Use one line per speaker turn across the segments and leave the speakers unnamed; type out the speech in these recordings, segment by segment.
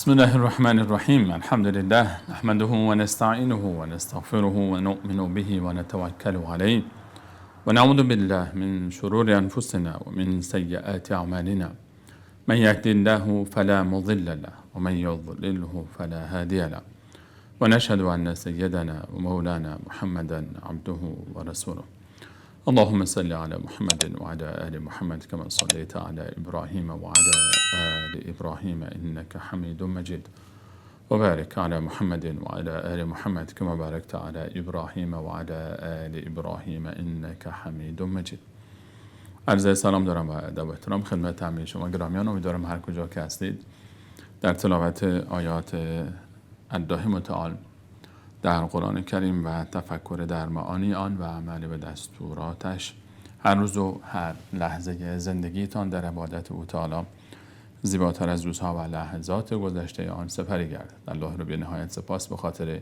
بسم الله الرحمن الرحيم. الحمد لله نحمده ونستعينه ونستغفره ونؤمن به ونتوكل عليه ونعوذ بالله من شرور أنفسنا ومن سيئات أعمالنا. من يهد الله فلا مضل له ومن يضلله فلا هادي له ونشهد أن سيدنا ومولانا محمدا عبده ورسوله. اللهم صل على محمد وعلى آل محمد كما صليت على إبراهيم وعلى آل إبراهيم إنك حميد مجيد وبارك على محمد وعلى آل محمد كما باركت على إبراهيم وعلى آل إبراهيم إنك حميد مجيد. عرض سلام دارم و ادب و احترام خدمت همه شما گرامیان. امیدوارم هر کجا که هستید در تلاوت آیات الله متعال در قرآن کریم و تفکر در معانی آن و عمل به دستوراتش هر روز و هر لحظه زندگیتان در عبادت او تعالی زیباتر از روزها و لحظات گذشته آن سپری گردد. الله رو به نهایت سپاس به خاطر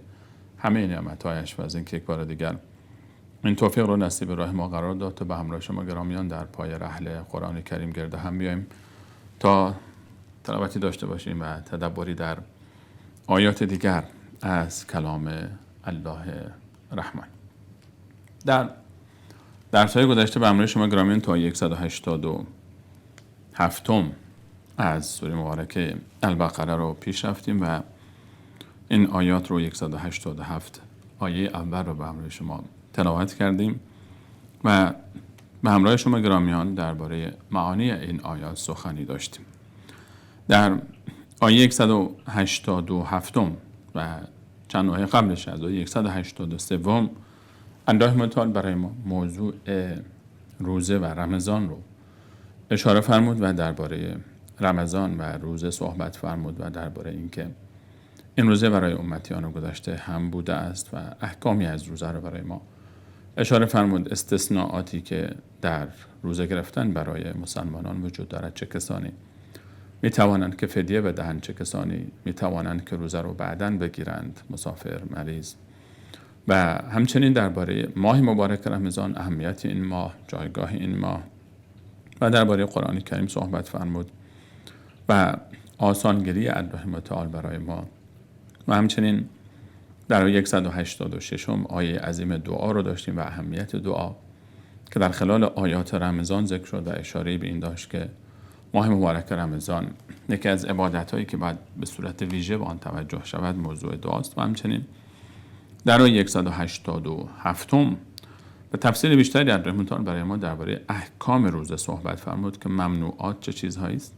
همه نعمت‌هایش و از اینکه یک بار دیگر این توفیق رو نصیب راه ما قرار داد تا به همراه شما گرامیان در پای رحل قرآن کریم گرد هم بیایم تا تلاوتی داشته باشیم و تدبری در آیات دیگر از کلام الله رحمان. در درس‌های گذشته به همراه شما گرامیان تا 187 از سوره مبارکه البقره رو پیش رفتیم و این آیات رو 187 آیه اول رو به همراه شما تلاوت کردیم و به همراه شما گرامیان درباره معانی این آیات سخنی داشتیم. در آیه 187 و چند آیه قبلش از آیه 183 الله متعال برای ما موضوع روزه و رمضان رو اشاره فرمود و درباره رمضان و روزه صحبت فرمود و درباره اینکه این روزه برای امتیان گذشته هم بوده است و احکامی از روزه رو برای ما اشاره فرمود. استثناءاتی که در روزه گرفتن برای مسلمانان وجود دارد، چه کسانی می توانند که فدیه بدهند، چه کسانی می توانند که روزه رو بعداً بگیرند، مسافر، مریض. و همچنین درباره ماه مبارک رمضان، اهمیت این ماه، جایگاه این ماه و درباره قرآن کریم صحبت فرمود و آسانگری الله متعال برای ما. و همچنین در 186 آیه عظیم دعا رو داشتیم و اهمیت دعا که در خلال آیات رمضان ذکر شد و اشاره به این داشت که ماه مبارک رمضان یکی از عبادت‌هایی که باید به صورت ویژه به آن توجه شود موضوع دعاست. و همچنین در 187 به تفصیل بیشتری الله متعال برای ما درباره احکام روزه صحبت فرمود که ممنوعات چه چیزهایی است،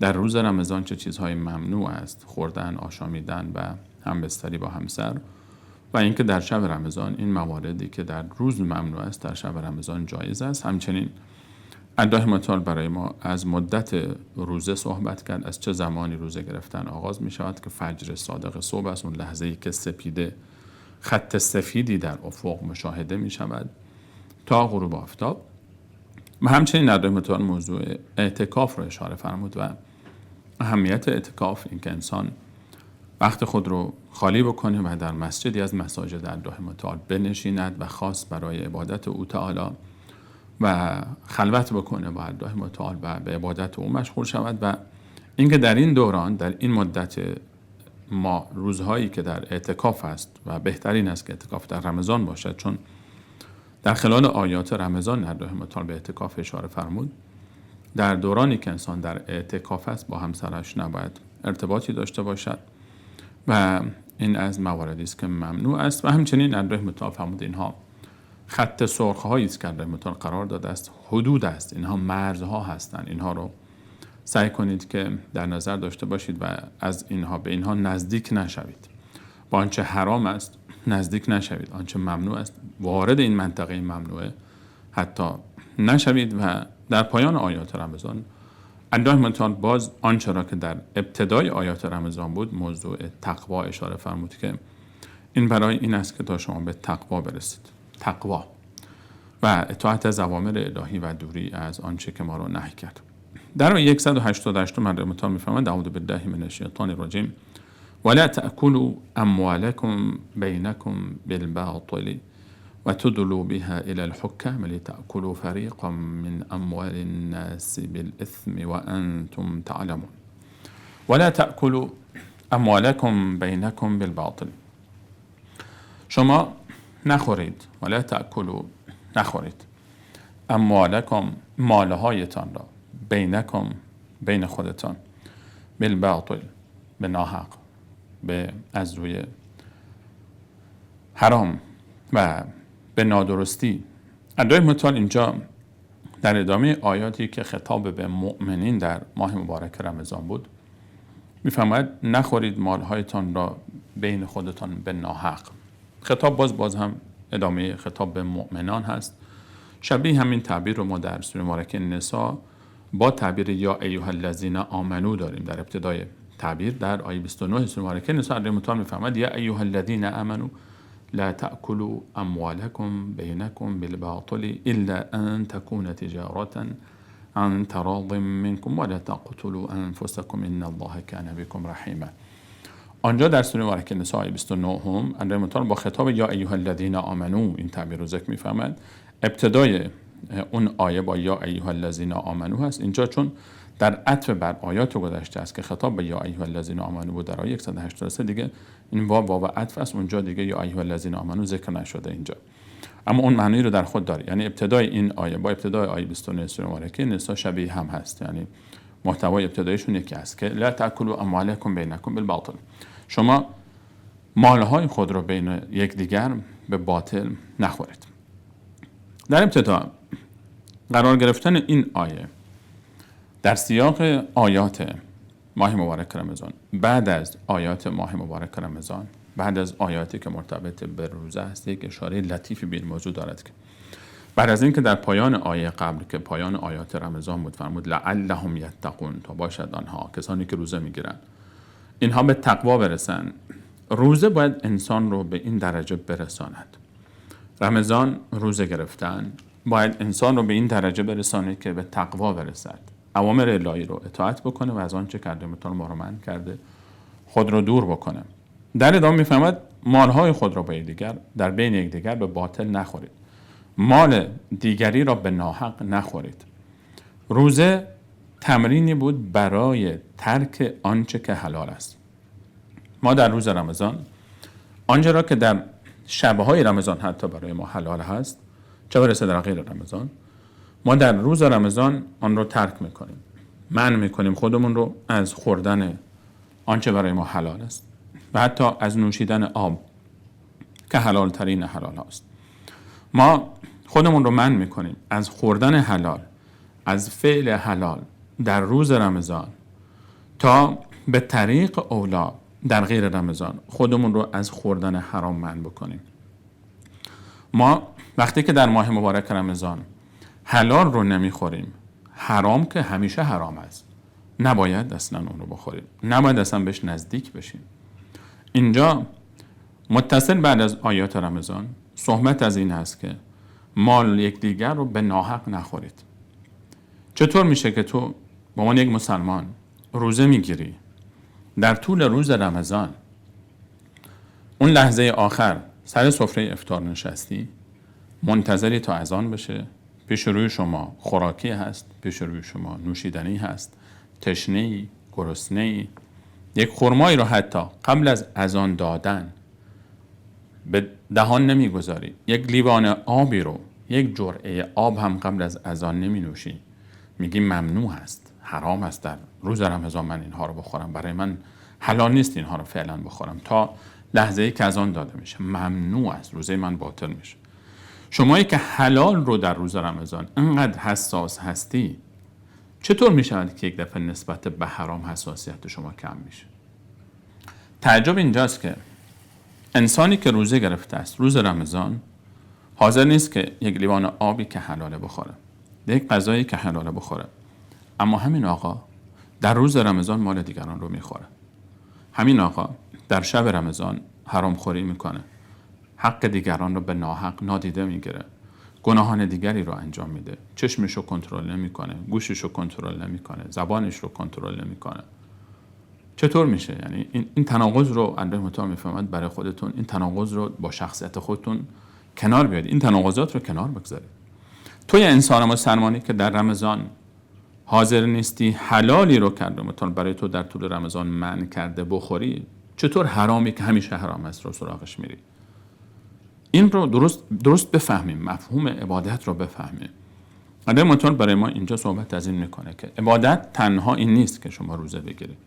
در روز رمضان چه چیزهایی ممنوع است، خوردن، آشامیدن و همبستری با همسر، و اینکه در شب رمضان این مواردی که در روز ممنوع است در شب رمضان جایز است. همچنین الله متعال برای ما از مدت روزه صحبت کرد، از چه زمانی روزه گرفتن آغاز می شود که فجر صادق صبح است، اون لحظه‌ای که سپیده خط سفیدی در افق مشاهده می شود تا غروب آفتاب. و همچنین الله متعال موضوع اعتکاف رو اشاره فرمود و اهمیت اعتکاف، این که انسان وقت خود رو خالی بکنه و در مسجدی از مساجد الله متعال بنشیند و خاص برای عبادت او تعالی و خلوت بکنه با الله متعال و به عبادت او مشغول شود. و اینکه در این دوران، در این مدت ما روزهایی که در اعتکاف است و بهترین است که اعتکاف در رمضان باشد، چون در خلال آیات رمضان الله متعال به اعتکاف اشاره فرمود. در دورانی که انسان در اعتکاف است با همسرش نباید ارتباطی داشته باشد و این از مواردی است که ممنوع است. و همچنین الله متعال فرمود اینها خط سرخ‌هایی است که الله متعال قرار داده است، حدود است، اینها مرزها هستند، اینها رو سعی کنید که در نظر داشته باشید و از اینها به اینها نزدیک نشوید. با آنچه حرام است نزدیک نشوید، آنچه ممنوع است وارد این منطقه ممنوعه حتی نشوید. و در پایان آیات رمضان الله متعال باز آنچه را که در ابتدای آیات رمضان بود، موضوع تقوا اشاره فرمود که این برای این است که تا شما به تقوا برسید، تقوا و اطاعت از اوامر الهی و دوری از آنچه که ما را نهی کرد. در 188 الله متعال می‌فرماید اعوذ بالله من الشیطان الرجیم ولا تأكلوا أموالكم بينكم بالباطل وتدلوا بها إلى الحكام لتأكلوا فريقا من أموال الناس بالإثم وأنتم تعلمون. ولا تأكلوا اموالکم بینکم بالباطل. شما نخورید، ولا تأکلوا، نخورید، اموالکم، مالهایتان را، بینکم، بین خودتان، بالباطل، به ناحق، به از روی حرام و به نادرستی. الله متعال اینجا در ادامه آیاتی که خطاب به مؤمنین در ماه مبارک رمضان بود میفرماید نخورید مالهایتان را بین خودتان به ناحق. خطاب باز هم ادامه خطاب به مؤمنان هست. شبیه همین تعبیر رو ما در سوره مبارکه نساء با تعبیر یا ایها الذین آمنو داریم. در ابتدای تعبیر در آیه 29 سوره مبارکه نساء الله متعال میفرماید یا ایها الذین آمنو لا تأكلوا اموالکم بینکم بالباطل الا ان تكون تجارة عن تراض منكم ولا تقتلوا انفسكم ان الله كان بكم رحیما. آنجا در سوره مبارکه نساء آیه 29 هم الله متعال با خطاب یا ایها الذین آمنو این تعبیر رو ذکر میفرماید. ابتدای اون آیه با یا ایها الذین آمنو هست. اینجا چون در عطف بر آیات گذشته است که خطاب به یا ایها الذین آمنو بود در آیه 183 دیگه این واو عطف است، اونجا دیگه یا ایها الذین آمنو ذکر نشده اینجا، اما اون معنی رو در خود داره. یعنی ابتدای این آیه با ابتدای آیه 29 سوره مبارکه نساء شبیه هم هست، یعنی محتوای ابتدایشون یکی است که لا تأکلوا اموالکم بینکم بالباطل. شما مالهای خود رو بین یکدیگر به باطل نخورید. در ابتدا قرار گرفتن این آیه در سیاق آیات ماه مبارک رمضان، بعد از آیات ماه مبارک رمضان، بعد از آیاتی که مرتبط به روزه است، یک اشاره لطیفی به این موضوع دارد که بعد از اینکه در پایان آیه قبل که پایان آیات رمضان بود فرمود لعلهم یتقون، تا باشد آنها کسانی که روزه میگیرن اینها به تقوا برسن. روزه باید انسان رو به این درجه برساند. رمضان روزه گرفتن باید انسان رو به این درجه برسانه که به تقوا برسد، اوامر الهی رو اطاعت بکنه و از آنچه کرده متعال ما رو منع کرده خود رو دور بکنه. در ادامه میفهمد مالهای خود را با یکدیگر در بین یکدیگر به باطل نخورید، مال دیگری را به ناحق نخورید. روزه تمرینی بود برای ترک آنچه که حلال است. ما در روز رمضان آنچه را که در شبهای رمضان حتی برای ما حلال هست، چه برسه در غیر رمضان، ما در روز رمضان آن رو ترک میکنیم، منع میکنیم خودمون رو از خوردن آنچه برای ما حلال است و حتی از نوشیدن آب که حلال ترین حلال هست. ما خودمون رو منع میکنیم از خوردن حلال، از فعل حلال در روز رمضان تا به طریق اولا در غیر رمضان خودمون رو از خوردن حرام منع بکنیم. ما وقتی که در ماه مبارک رمضان حلال رو نمیخوریم، حرام که همیشه حرام است، نباید اصلا اون رو بخوریم، نباید اصلا بهش نزدیک بشیم. اینجا متصل بعد از آیات رمضان صحبت از این هست که مال یکدیگر رو به ناحق نخورید. چطور میشه که تو به عنوان یک مسلمان روزه میگیری، در طول روز رمضان اون لحظه آخر سر سفره افطار نشستی، منتظری تا اذان بشه، پیش روی شما خوراکی هست، پیش روی شما نوشیدنی هست، تشنه‌ای، گرسنه‌ای، یک خرمایی رو حتی قبل از اذان دادن به دهان نمیگذاری، یک لیوان آبی رو، یک جرعه آب هم قبل از اذان نمی نوشی، میگی ممنوع هست، حرام هست در روز رمضان من اینها رو بخورم، برای من حلال نیست اینها رو فعلا بخورم تا لحظه‌ای که اذان داده میشه، ممنوع است، روزه من باطل میشه. شمایی که حلال رو در روز رمضان انقدر حساس هستی، چطور میشود که یک دفعه نسبت به حرام حساسیت شما کم میشه؟ تعجب اینجاست که انسانی که روزه گرفته است روز رمضان حاضر نیست که یک لیوان آبی که حلاله بخوره، یک غذایی که حلاله بخوره، اما همین آقا در روز رمضان مال دیگران رو میخوره. همین آقا در شب رمضان حرام خوری میکنه، حق دیگران رو به ناحق نادیده میگیره، گناهان دیگری رو انجام میده، چشمش رو کنترل نمیکنه، گوشش رو کنترل نمیکنه، زبانش رو کنترل نمیکنه. چطور میشه؟ یعنی این تناقض رو الله متعال میفهمد برای خودتون، این تناقض رو با شخصیت خودتون کنار بیارید، این تناقضات رو کنار بگذارید. توی انسان مسلمانی که در رمضان حاضر نیستی حلالی رو کرده متعال برای تو در طول رمضان منع کرده بخوری، چطور حرامی که همیشه حرام است رو سراغش میری؟ این رو درست بفهمیم، مفهوم عبادت رو بفهمیم. خدای متعال برای ما اینجا صحبت از این میکنه که عبادت تنها این نیست که شما روزه بگیرید.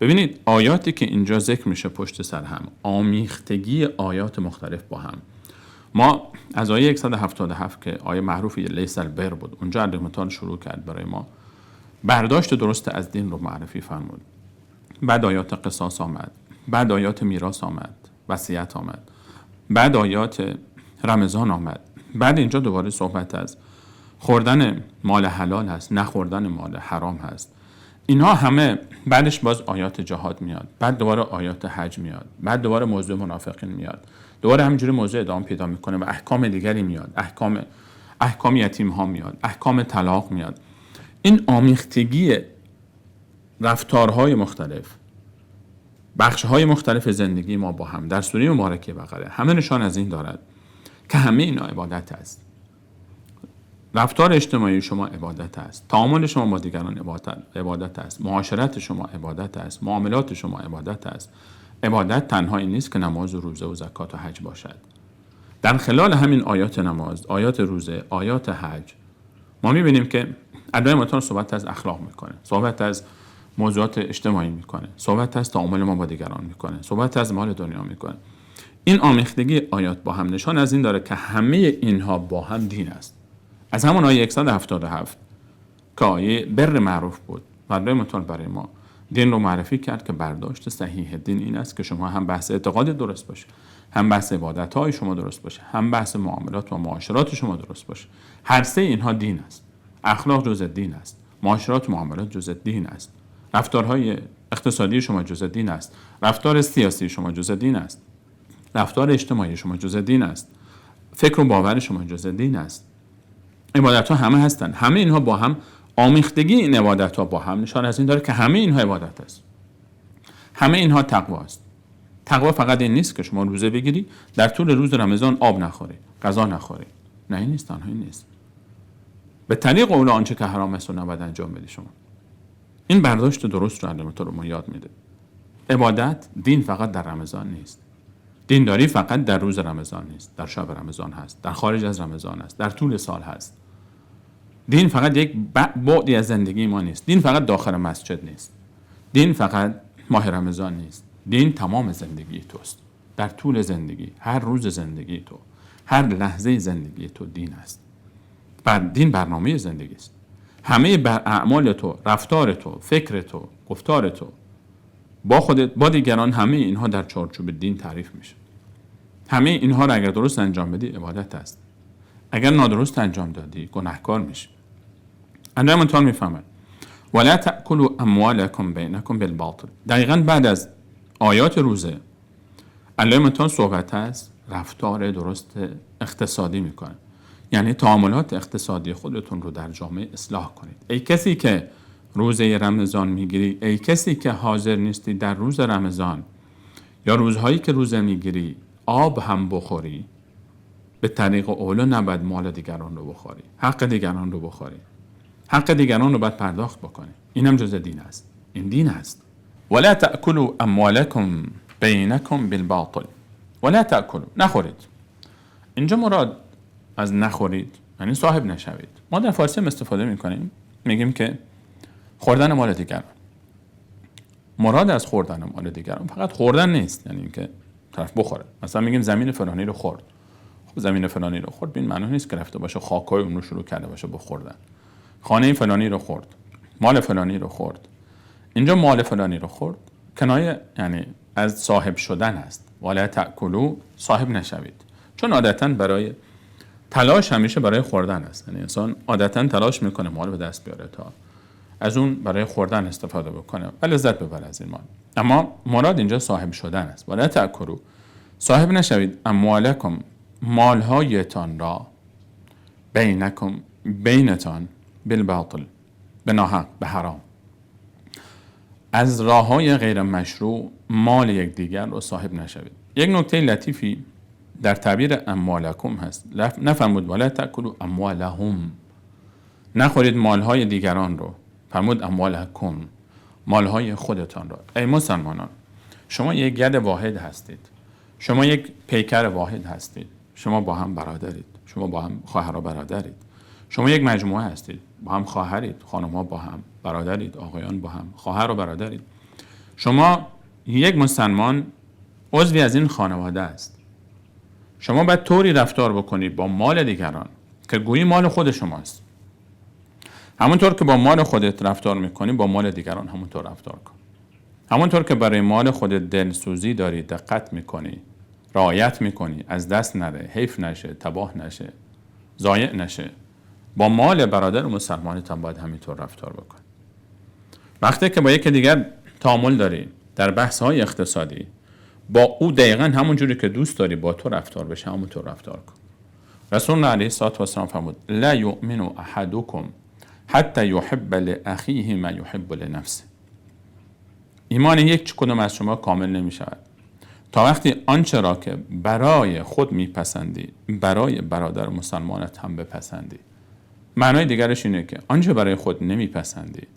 ببینید آیاتی که اینجا ذکر میشه پشت سر هم، آمیختگی آیات مختلف با هم. ما از آیه 177 که آیه معروفی لیس البر بود، اونجا خدای متعال شروع کرد برای ما برداشت درست از دین رو معرفی فرمود. بعد آیات قصاص آمد، بعد آیات میراث آمد، وصیت آمد، بعد آیات رمضان آمد، بعد اینجا دوباره صحبت از خوردن مال حلال هست، نخوردن مال حرام هست. اینها همه بعدش باز آیات جهاد میاد، بعد دوباره آیات حج میاد، بعد دوباره موضوع منافقین میاد، دوباره همینجوری موضوع ادامه پیدا میکنه و احکام دیگری میاد، احکام یتیم ها میاد، احکام طلاق میاد. این آمیختگی رفتارهای مختلف، بخشهای مختلف زندگی ما با هم در سوره مبارکه بقره همه نشان از این دارد که همه اینا عبادت است. رفتار اجتماعی شما عبادت است، تعامل شما با دیگران عبادت است، معاشرت شما عبادت است، معاملات شما عبادت است. عبادت تنها این نیست که نماز و روزه و زکات و حج باشد. در خلال همین آیات نماز، آیات روزه، آیات حج ما می‌بینیم که خدای متعال صحبت از اخلاق میکنه، صحبت از موضوعات اجتماعی میکنه، صحبت از تعامل ما با دیگران میکنه، صحبت از مال دنیا میکنه. این آمیختگی آیات با هم نشان از این داره که همه اینها با هم دین است. از همون آیه 177 که آیه بر معروف بود، خدای متعال برای ما دین رو معرفی کرد که برداشت صحیح دین این است که شما هم بحث اعتقاد درست باشه، هم بحث عبادت‌های شما درست باشه، هم بحث معاملات و معاشرات شما درست باشه. هر سه اینها دین است. اخلاق جزء دین است، معاشرات و معاملات جزء دین است، رفتارهای اقتصادی شما جزء دین است، رفتار سیاسی شما جزء دین است، رفتار اجتماعی شما جزء دین است، فکر و باور شما جزء دین است. عبادت‌ها همه هستند. همه اینها با هم، آمیختگی این عبادت‌ها با هم نشان از این داره که همه اینها عبادت است. همه اینها تقوا است. تقوا فقط این نیست که شما روزه بگیری، در طول روز رمضان آب نخوری، غذا نخوری. نه این نیست، تنها این نیست. به طریق اولا آنچه که حرام است و نباید انجام بدی شما. این برداشت درست رو علامت رو ما یاد میده. عبادت، دین فقط در رمضان نیست. دینداری فقط در روز رمضان نیست، در شب رمضان هست، در خارج از رمضان هست، در طول سال هست. دین فقط یک بعدی از زندگی ما نیست. دین فقط داخل مسجد نیست. دین فقط ماه رمضان نیست. دین تمام زندگی توست. در طول زندگی، هر روز زندگی تو، هر لحظه زندگی تو دین است. دین برنامه زندگی است. همه اعمال تو، رفتار تو، فکر تو، گفتار تو با خودت، با دیگران، همه اینها در چارچوب دین تعریف میشه. همه اینها را اگر درست انجام بدی عبادت است. اگر نادرست انجام دادی گناهکار میشی. خدای متعال میفهمد ولا تأکلوا اموالکم بینکم بالباطل. دقیقاً بعد از آیات روزه خدای متعال صحبت از رفتار درست اقتصادی میکنه. یعنی تعاملات اقتصادی خودتون رو در جامعه اصلاح کنید. ای کسی که روزه رمضان میگیری، ای کسی که حاضر نیستی در روز رمضان یا روزهایی که روزه میگیری آب هم بخوری، به طریق اولا نباید مال دیگران رو بخوری، حق دیگران رو بخوری، حق دیگران رو باید پرداخت بکنی. این هم جزء دین است. این دین است. ولا تأکلوا اموالکم بینکم بالباطل. ولا تأکلوا، نخورید. اینجا مراد از نخورید یعنی صاحب نشوید. ما در فارسی هم استفاده میکنیم، میگیم که خوردن مال دیگران. مراد از خوردن مال دیگران فقط خوردن نیست، یعنی اینکه طرف بخوره. مثلا میگیم زمین فلانی رو خورد. خب زمین فلانی رو خورد این معنی نیست که رفته باشه خاکای اون رو شروع کرده باشه بخوردن. خانه فلانی رو خورد، مال فلانی رو خورد. اینجا مال فلانی رو خورد کنایه یعنی از صاحب شدن است. ولا تأکلوا، صاحب نشوید. چون عادتاً برای تلاش همیشه برای خوردن است. یعنی انسان عادتاً تلاش میکنه مال به دست بیاره تا از اون برای خوردن استفاده بکنه و لذت ببره از این مال. اما مراد اینجا صاحب شدن است. ولا تأکلوا، صاحب نشوید اموالکم، مالهایتان را، بینکم، بینتان، بالباطل، به ناحق، به حرام. از راههای غیر مشروع مال یکدیگر رو صاحب نشوید. یک نکته لطیفی در تعبیر اموالکم هست. نفرمود ولا تأکلوا اموالهم، نخورید مالهای دیگران رو فرمود اموالکم، مالهای خودتان را. ای مسلمانان، شما یک گد واحد هستید، شما یک پیکر واحد هستید، شما با هم برادرید، شما با هم خواهر و برادرید، شما یک مجموعه هستید، با هم خواهرید، خانم‌ها با هم برادرید، آقایان با هم خواهر و برادرید. شما یک مسلمان عضوی از این خانواده است. شما باید طوری رفتار بکنید با مال دیگران که گویی مال خود شماست. همونطور که با مال خودت رفتار میکنی، با مال دیگران همونطور رفتار کن. همونطور که برای مال خودت دلسوزی داری، دقت میکنی، رعایت میکنی، از دست نره، حیف نشه، تباه نشه، ضایع نشه، با مال برادر مسلمانت هم باید همینطور رفتار بکن. وقتی که با یک دیگر تعامل داری در بحث‌های اقتصادی، با او دقیقاً همون جوری که دوست داری با تو رفتار بشه همونطور رفتار کن. رسول الله علیه الصلاة و السلام فرمود لا یؤمن احدکم حتی یحب لاخیه ما یحب لنفسه. ایمان یک کدوم از شما کامل نمی شود تا وقتی آنچه را که برای خود میپسندی برای برادر مسلمانت هم بپسندی. معنای دیگرش اینه که آنچه برای خود نمیپسندی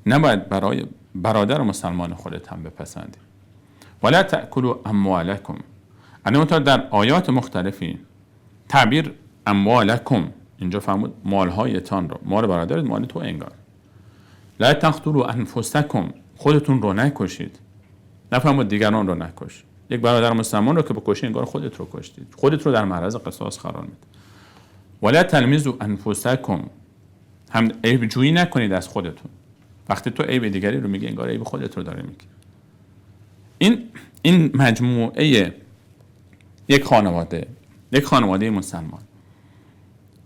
نباید برای برادر مسلمان خودت هم بپسندی. ولا تأکلوا اموالکم. البته در آیات مختلفی تعبیر اموالکم اینجا فرمود مالهایتان رو، مال برادرت مال تو انگار. لا تقتلوا انفسکم، خودتون رو نکشید. نفرمود دیگران رو نکش. یک برادر مسلمان رو که بکشی انگار خودت رو کشتید، خودت رو در معرض قصاص قرار میدید. ولا تلمیزوا انفسکم، هم عیب جویی نکنید از خودتون. وقتی تو عیب دیگری رو میگی انگار عیب خودت رو داره میگی. این مجموعه یک خانواده مسلمان.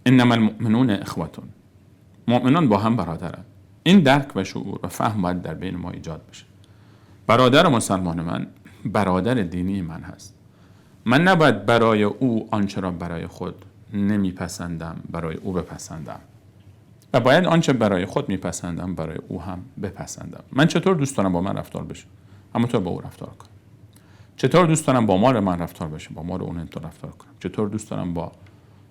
انما المؤمنون اخوتون، مؤمنان با هم برادرند. این درک و شعور و فهم باید در بین ما ایجاد بشه. برادر مسلمان من برادر دینی من هست. من نباید برای او آنچه را برای خود نمیپسندم برای او بپسندم و باید آنچه برای خود میپسندم برای او هم بپسندم. من چطور دوست دارم با من رفتار بشه، همونطور با او رفتار کنم. چطور دوست دارم با مال من رفتار بشه، با مال اون اینطور رفتار کنم. چطور دوست دارم با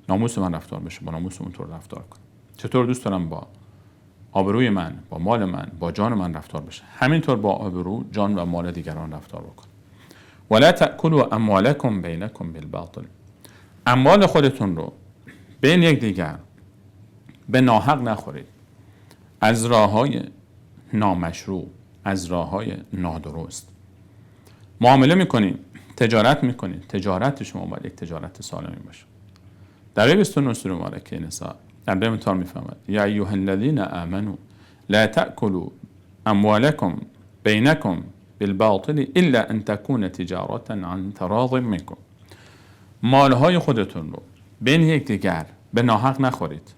ناموس من رفتار بشه، با ناموس اونطور رفتار کنم. چطور دوست دارم با آبروی من، با مال من، با جان من رفتار بشه، همینطور با آبرو، جان و مال دیگران رفتار بکن. ولا تأکلوا اموالکم بینکم بالباطل. اموال خودتون رو بین یک دیگر به ناحق نخورید، از راه‌های نامشروع، از راه‌های نادرست. معامله میکنید، تجارت میکنید، تجارت شما باید یک تجارت سالمی باشه. در آیه 29 سوره مبارکه نساء در امثال میفهمد یا ایها الذین آمنوا لا تأکلوا اموالکم بینکم بالباطل الا ان تكون تجارة عن تراض منکم. مالهای خودتون رو بین یکدیگر به ناحق نخورید.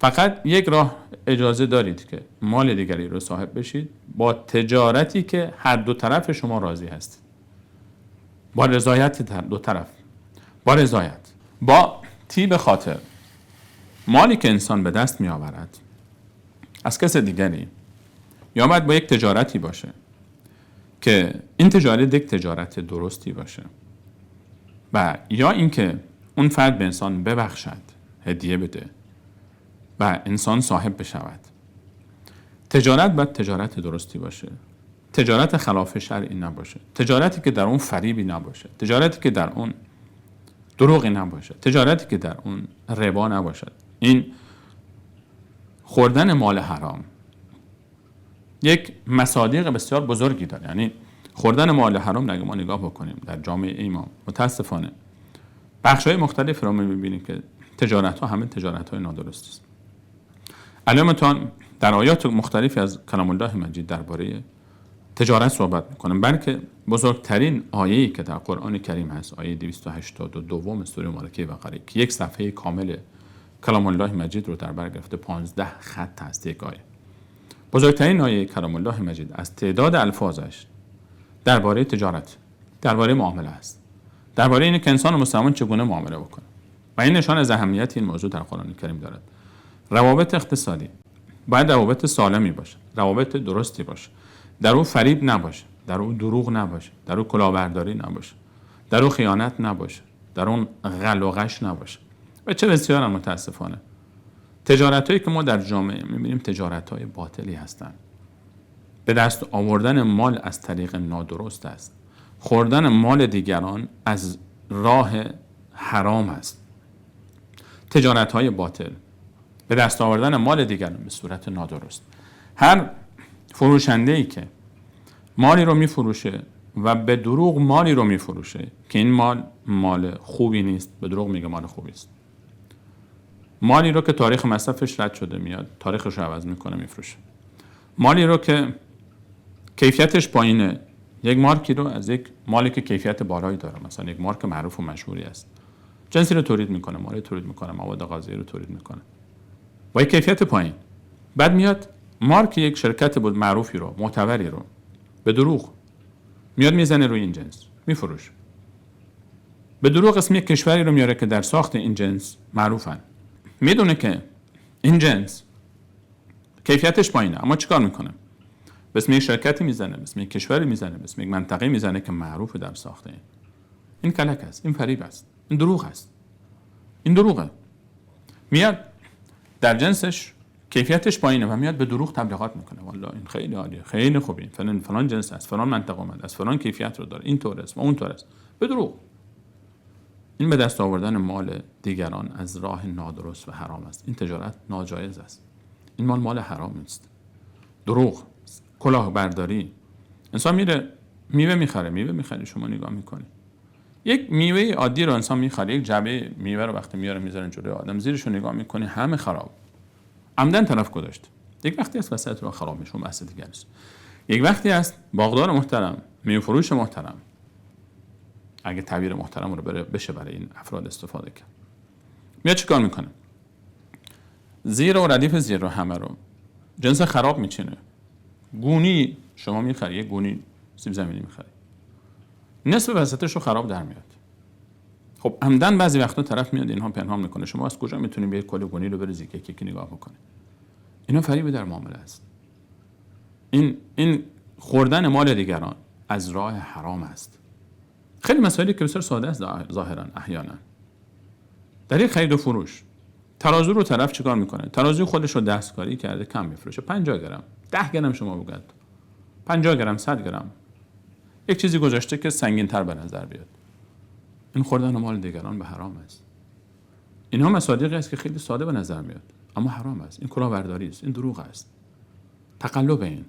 فقط یک راه اجازه دارید که مال دیگری رو صاحب بشید با تجارتی که هر دو طرف شما راضی هستید، با رضایت دو طرف، با رضایت، با طیب خاطر. مالی که انسان به دست می آورد از کس دیگری یا باید با یک تجارتی باشه که این تجارت یک تجارت درستی باشه و یا اینکه اون فرد به انسان ببخشد، هدیه بده و انسان صاحب بشود. تجارت باید تجارت درستی باشه، تجارت خلاف شرعی نباشه، تجارتی که در اون فریبی نباشه، تجارتی که در اون دروغی نباشه، تجارتی که در اون ربا نباشد. این خوردن مال حرام یک مصادیق بسیار بزرگی داره. یعنی خوردن مال حرام اگه ما نگاه بکنیم در جامعه ما متاسفانه بخش‌های مختلف رو می‌بینیم که تجارت‌ها همه تجارت‌های نادرست است. علامتان در آیات مختلفی از کلام الله مجید درباره تجارت صحبت می‌کنم، بلکه بزرگترین آیه‌ای که در قرآن کریم هست آیه 282 سوره مبارکه بقره که یک صفحه کامل کلام الله مجید رو در بر گرفته، 15 خط هست یک آیه. بزرگترین آیه کلام الله مجید از تعداد الفاظش درباره تجارت، درباره معامله است، درباره اینه که انسان مسلمان چگونه معامله بکنه و این نشان از اهمیت این موضوع در قرآن کریم دارد. روابط اقتصادی باید روابط سالمی باشه، روابط درستی باشه، در او فریب نباشه، در او دروغ نباشه، در او کلاهبرداری نباشه، در او خیانت نباشه، در اون غل و غش نباشه. و چه بسیار متاسفانه تجارت‌هایی که ما در جامعه می‌بینیم تجارت‌های باطلی هستند. به دست آوردن مال از طریق نادرست است. خوردن مال دیگران از راه حرام است. تجارت‌های باطل، به دست آوردن مال دیگران به صورت نادرست. هر فروشنده‌ای که مالی رو می‌فروشه و به دروغ مالی رو می‌فروشه که این مال خوبی نیست، به دروغ میگه مال خوبی است. مالی رو که تاریخ مصرفش رد شده میاد، تاریخش رو عوض میکنه میفروشه. مالی رو که کیفیتش پایینه، یک مارکی رو از یک مالی که کیفیت بالایی داره، مثلا یک مارک معروف و مشهوری است، جنسی رو تولید میکنه، مالی تولید میکنه، مواد غذایی رو تولید میکنه با یک کیفیت پایین، بعد میاد مارک یک شرکت بود معروفی رو، معتبری رو به دروغ میاد میزنه روی این جنس میفروشه. به دروغ اسم یک کشوری رو میاره که در ساخت این جنس معروفن، میدونه که این جنس کیفیتش پایینه، اما چیکار میکنه؟ به اسم یک شرکتی میزنه، به اسم یک کشوری میزنه، به اسم یک منطقه میزنه که معروفه در ساخت این کلک است، این فریب است، این دروغ است، این دروغه. میاد در جنسش کیفیتش پایینه و میاد به دروغ تبلیغات میکنه، والله این خیلی عالیه، خیلی خوبه، فلان جنس است، فلان منطقه اومده است، فلان کیفیت رو داره، این طور است و اون طور است، به دروغ. این به دست آوردن مال دیگران از راه نادرست و حرام است. این تجارت ناجایز است. این مال حرام است. دروغ، کلاهبرداری. انسان میره میوه میخره، شما نگاه میکنی یک میوه عادی رو انسان میخره، یک جعبه میوه رو وقتی میاره میذاره جلوی آدم، زیرش رو نگاه میکنی همه خراب، عمدن طرف گذاشته. یک وقتی است وسط رو خراب میشه، بحث دیگه است. یک وقتی است باغدار محترم، میوه فروش محترم، اگه تعبیر محترم رو بشه برای این افراد استفاده کرد، میاد چیکار میکنه؟ زیر و ردیف زیر رو همه رو جنس خراب میچینه. گونی شما میخری، یک گونی سیب زمینی میخری، نصف وسطش رو خراب در میاد. خب عمدن بعضی وقتا طرف میاد اینها پنهان میکنه. شما از کجا میتونید به یک کل گونی رو بریزی که یکی نگاه بکنه؟ اینا فریب در معامله است. این خوردن مال دیگران از راه حرام است. خیلی مسائلی که بسیار ساده است ظاهرا احیانا. در یک خرید و فروش ترازو رو طرف چیکار میکنه؟ ترازو خودش رو دستکاری کرده، کم میفروشه، 50 گرم 10 گرم شما بگید، 50 گرم 100 گرم یک چیزی گذاشته که سنگین تر به نظر بیاد. این خوردن مال دیگران به حرام است. اینها مصادیقی است که خیلی ساده به نظر میاد اما حرام است. این کلاهبرداری است، این دروغ است، تقلب. این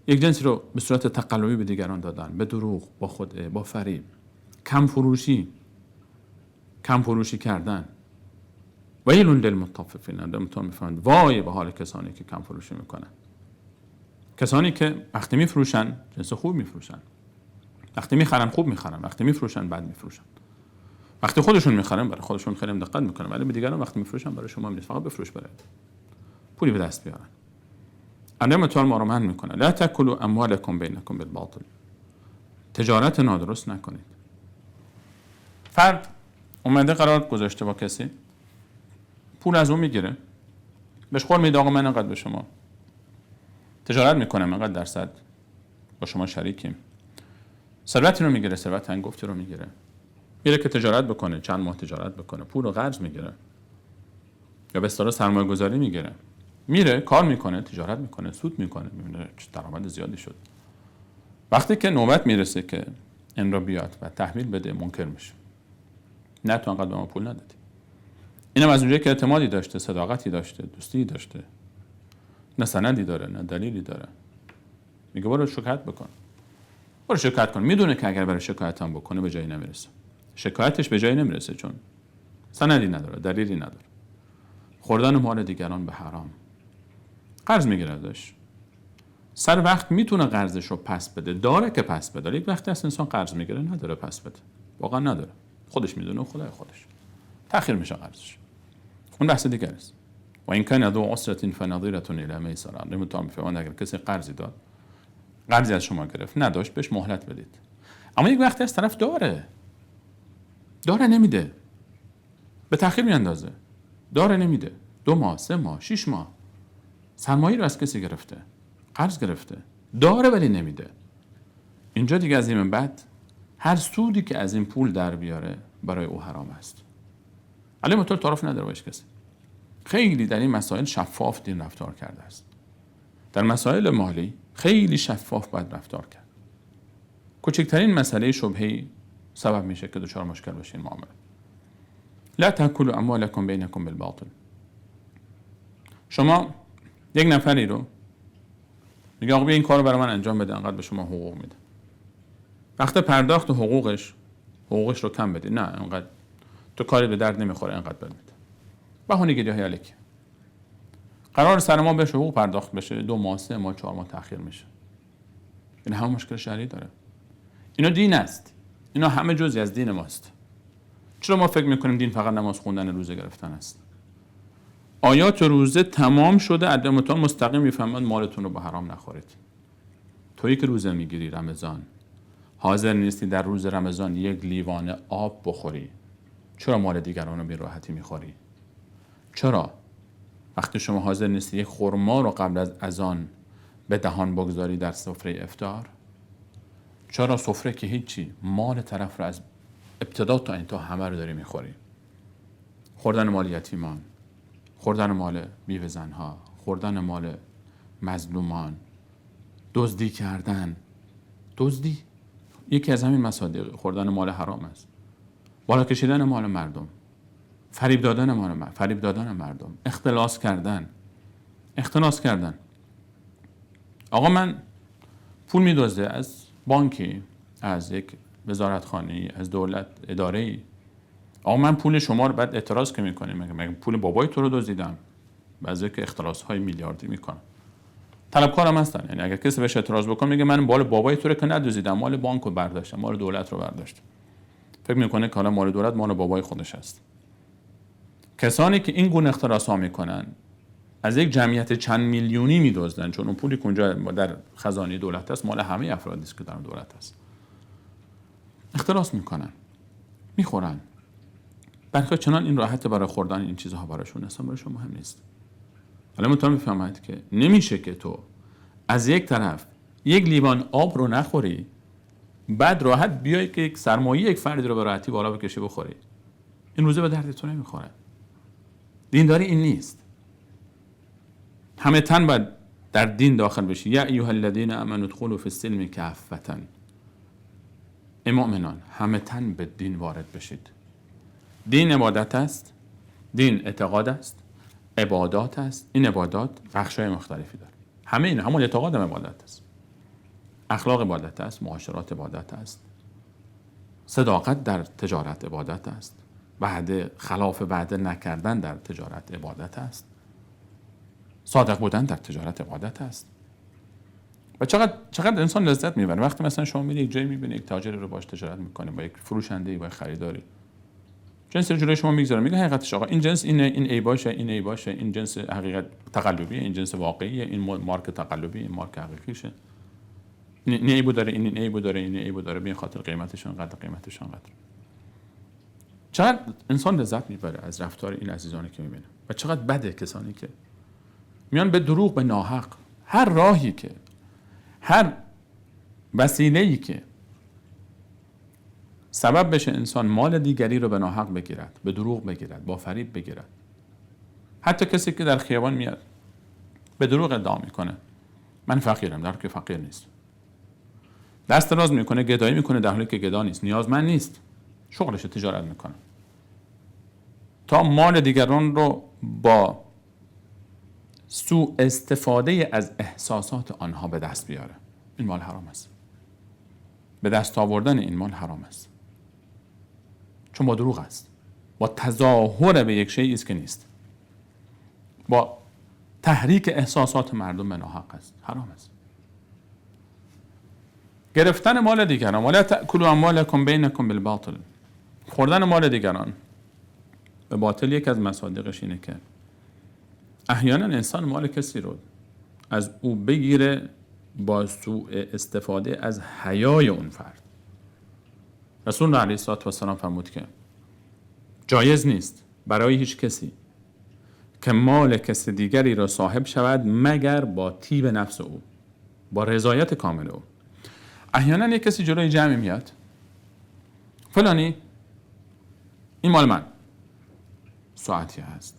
یک جنسی رو به صورت تقلبی به دیگران دادن، به دروغ، با خدعه، با فریب، کم فروشی کردن. ویل للمطففین، اندمتون میفهمند وای به حال کسانی که کم فروشی میکنن، کسانی که وقتی میفروشن جنس خوب میفروشن، وقتی میخرن خوب میخرن، وقتی میفروشن بد میفروشن، وقتی خودشون میخرن برای خودشون خیلی دقت میکنن، ولی به دیگران وقتی میفروشن برای شما نیست، فقط بفروش برای پولی به دست بیارن. اندمتون ما رو من میکنه لا تاکلوا اموالکم بینکم بالباطل، تجارت نادرست نکنید. فرد اومده قرار گذاشته با کسی، پول از اون میگیره، بهش قول میده آقا من انقدر به شما تجارت میکنم، انقدر درصد با شما شریکیم. ثروتی رو میگیره، ثروت هنگفتی رو میگیره، میره که تجارت بکنه، چند ماه تجارت بکنه، پول رو قرض میگیره یا به اصطلاح سرمایه گذاری میگیره، میره کار میکنه، تجارت میکنه، سود میکنه، میبینه درآمد زیادی شد. وقتی که نوبت میرسه که این رو بیاد و تحویل بده، منکر میشه. نه تو انقدر به ما پول ندادی. اینم از اونجایی که اعتمادی داشته، صداقتی داشته، دوستی داشته، نه سندی داره نه دلیلی داره، میگه برو شکایت بکن، برو شکایت کن. میدونه که اگر برای شکایت هم بکنه به جایی نمیرسه، شکایتش به جایی نمیرسه، چون سندی نداره، دلیلی نداره. خوردن مال دیگران به حرام. قرض میگیره ازش، سر وقت میتونه قرضش رو پس بده، داره که پس بده. یک وقتی هست انسان قرض میگیره نداره پس بده، واقعا نداره، خودش میدونه و خدای خودش، تأخیر میشه قرضش، اون بحث دیگه است. و این کان ذو عسرة فنظیرة الی میسرة، نمیتونم بفهمم اگر کسی قرضی داد، قرضی از شما گرفت، نداشت، بهش مهلت بدید. اما یک وقتی از طرف داره نمیده، به تأخیر میاندازه، داره نمیده، 2 ماه 3 ماه 6 ماه سرمایه رو از کسی گرفته، قرض گرفته، داره ولی نمیده. اینجا دیگه از این بعد هر سودی که از این پول در بیاره برای او حرام است. علی مطلق تعارف نداره باش کسی. خیلی در این مسائل شفاف دین رفتار کرده است. در مسائل مالی خیلی شفاف باید رفتار کرد. کوچکترین مسئله شبهه‌ای سبب میشه که دچار مشکل بشه این معامله. لا تاکلوا اموالکم بینکم بالباطل. شما یک نفری رو میگه آقا بیا این کارو برای من انجام بده، انقدر به شما حقوق میده. وقتی پرداخت حقوقش رو کم بدی، نه انقدر تو کاری به درد نمیخوره، انقدر بد میده. بهانه‌گیری‌های الکی. قرار سر ما بهش حقوق پرداخت بشه، 2 ماه 3 ماه 4 ماه تأخیر میشه. این همه مشکل شرعی داره. اینا دین است. اینا همه جزئی از دین ماست. چرا ما فکر میکنیم دین فقط نماز خوندن، روزه گرفتن است؟ آیات روزه تمام شده، ادامتان مستقیم میفهمند مالتون رو به حرام نخورید. تویی که روزه میگیری رمضان، حاضر نیستی در روز رمضان یک لیوان آب بخوری، چرا مال دیگران رو به راحتی میخوری؟ چرا وقتی شما حاضر نیستی یک خرما رو قبل از اذان به دهان بگذاری در سفره افطار؟ چرا سفره که هیچی، مال طرف رو از ابتدا تا انتها همه رو داری میخوری؟ خوردن مال یتیمان، خوردن مال بیوه زنها، خوردن مال مظلومان، دزدی کردن. دزدی یکی از همین مصادیق خوردن مال حرام است. بالا کشیدن مال مردم، فریب دادن مردم، اختلاس کردن. آقا من پول میدزده از بانکی، از یک وزارتخانه‌ای، از دولت اداره‌ای. آقا من پول شما رو بعد اعتراض که میکنیم، مگه پول بابای تو رو دزدیدم؟ بعضی که اختلاس‌های میلیاردی میکنن. طلبکارم هستن، یعنی اگر کسی بهش اعتراض بکنه میگه من مال بابای تو رو که ندزدیدم، مال بانک رو برداشتم، مال دولت رو برداشتم. فکر میکنه که حالا مال دولت مال بابای خودش است. کسانی که این گونه اختلاس‌ها میکنن از یک جمعیت چند میلیونی میدزدن، چون اون پولی که اونجا در خزانه دولت است مال همه افرادی است که در دولت است. اختلاس میکنن، میخورن. برخلاف چنان این راحت برای خوردن این چیزها براشون اصلا براشون مهم نیست. حالا متون میفهمید که نمیشه که تو از یک طرف یک لیوان آب رو نخوری، بعد راحت بیای که یک سرمایه یک فردی رو به راحتی بالا بکشی بخوری. این روزه به درد تو نمیخوره. دینداری این نیست. همه تن باید در دین داخل بشی. یا ایها الذین آمنوا ادخلوا فی السلم کافة. ای مؤمنان همه تن به دین وارد بشید. دین عبادت است، دین اعتقاد است، عبادات است. این عبادات بخش‌های مختلفی داره. همه اینا همون اعتقاد هم عبادت است. اخلاق عبادت است، معاشرات عبادت است، صداقت در تجارت عبادت است، خلاف وعده نکردن در تجارت عبادت است، صادق بودن در تجارت عبادت است. و چقدر انسان لذت میبره وقتی مثلا شما میری یک جایی میبینی یک تاجری رو باش تجارت میکنه، با یک فروشنده‌ای، با یک خریداری، جنس جلوی شما میگذاره، میگه حقیقتش آقا این جنس اینه، این ای باشه، این ای باشه، این جنس حقیقت تقلبیه، این جنس واقعیه، این مارک تقلبی، این مارک حقیقیشه، این عیبو داره، این عیبو داره، این عیبو داره، به خاطر قیمتشون قدر. چقدر انسان لذت میبره از رفتار این عزیزانی که میبینه و چقدر بده کسانی که میان به دروغ، به ناحق، هر راهی که، هر وسیله‌ای که سبب بشه انسان مال دیگری رو به ناحق بگیرد، به دروغ بگیرد، با فریب بگیرد. حتی کسی که در خیابان میاد به دروغ ادعا میکنه من فقیرم، در حالی که فقیر نیست. دست دراز میکنه، گدایی میکنه در حالی که گدا نیست، نیازمند نیست، شغلش تجارت میکنه تا مال دیگران رو با سوء استفاده از احساسات آنها به دست بیاره. این مال حرام است. به دست آوردن این مال حرام است، چون با دروغ است، با تظاهر به یک شیئی است که نیست، با تحریک احساسات مردم به ناحق است، حرام است. گرفتن مال دیگران، ولا تأکلوا اموالکم بینکم بالباطل. خوردن مال دیگران به باطل یک از مصادیقش اینه که احیانا انسان مال کسی رو از او بگیره با سوء استفاده از حیای اون فرد. رسول الله علیه السلام فرمود که جایز نیست برای هیچ کسی که مال کسی دیگری را صاحب شود مگر با طیب نفس او، با رضایت کامل او. احیانا یک کسی جلوی جمعی میاد، فلانی این مال من، ساعتی هست،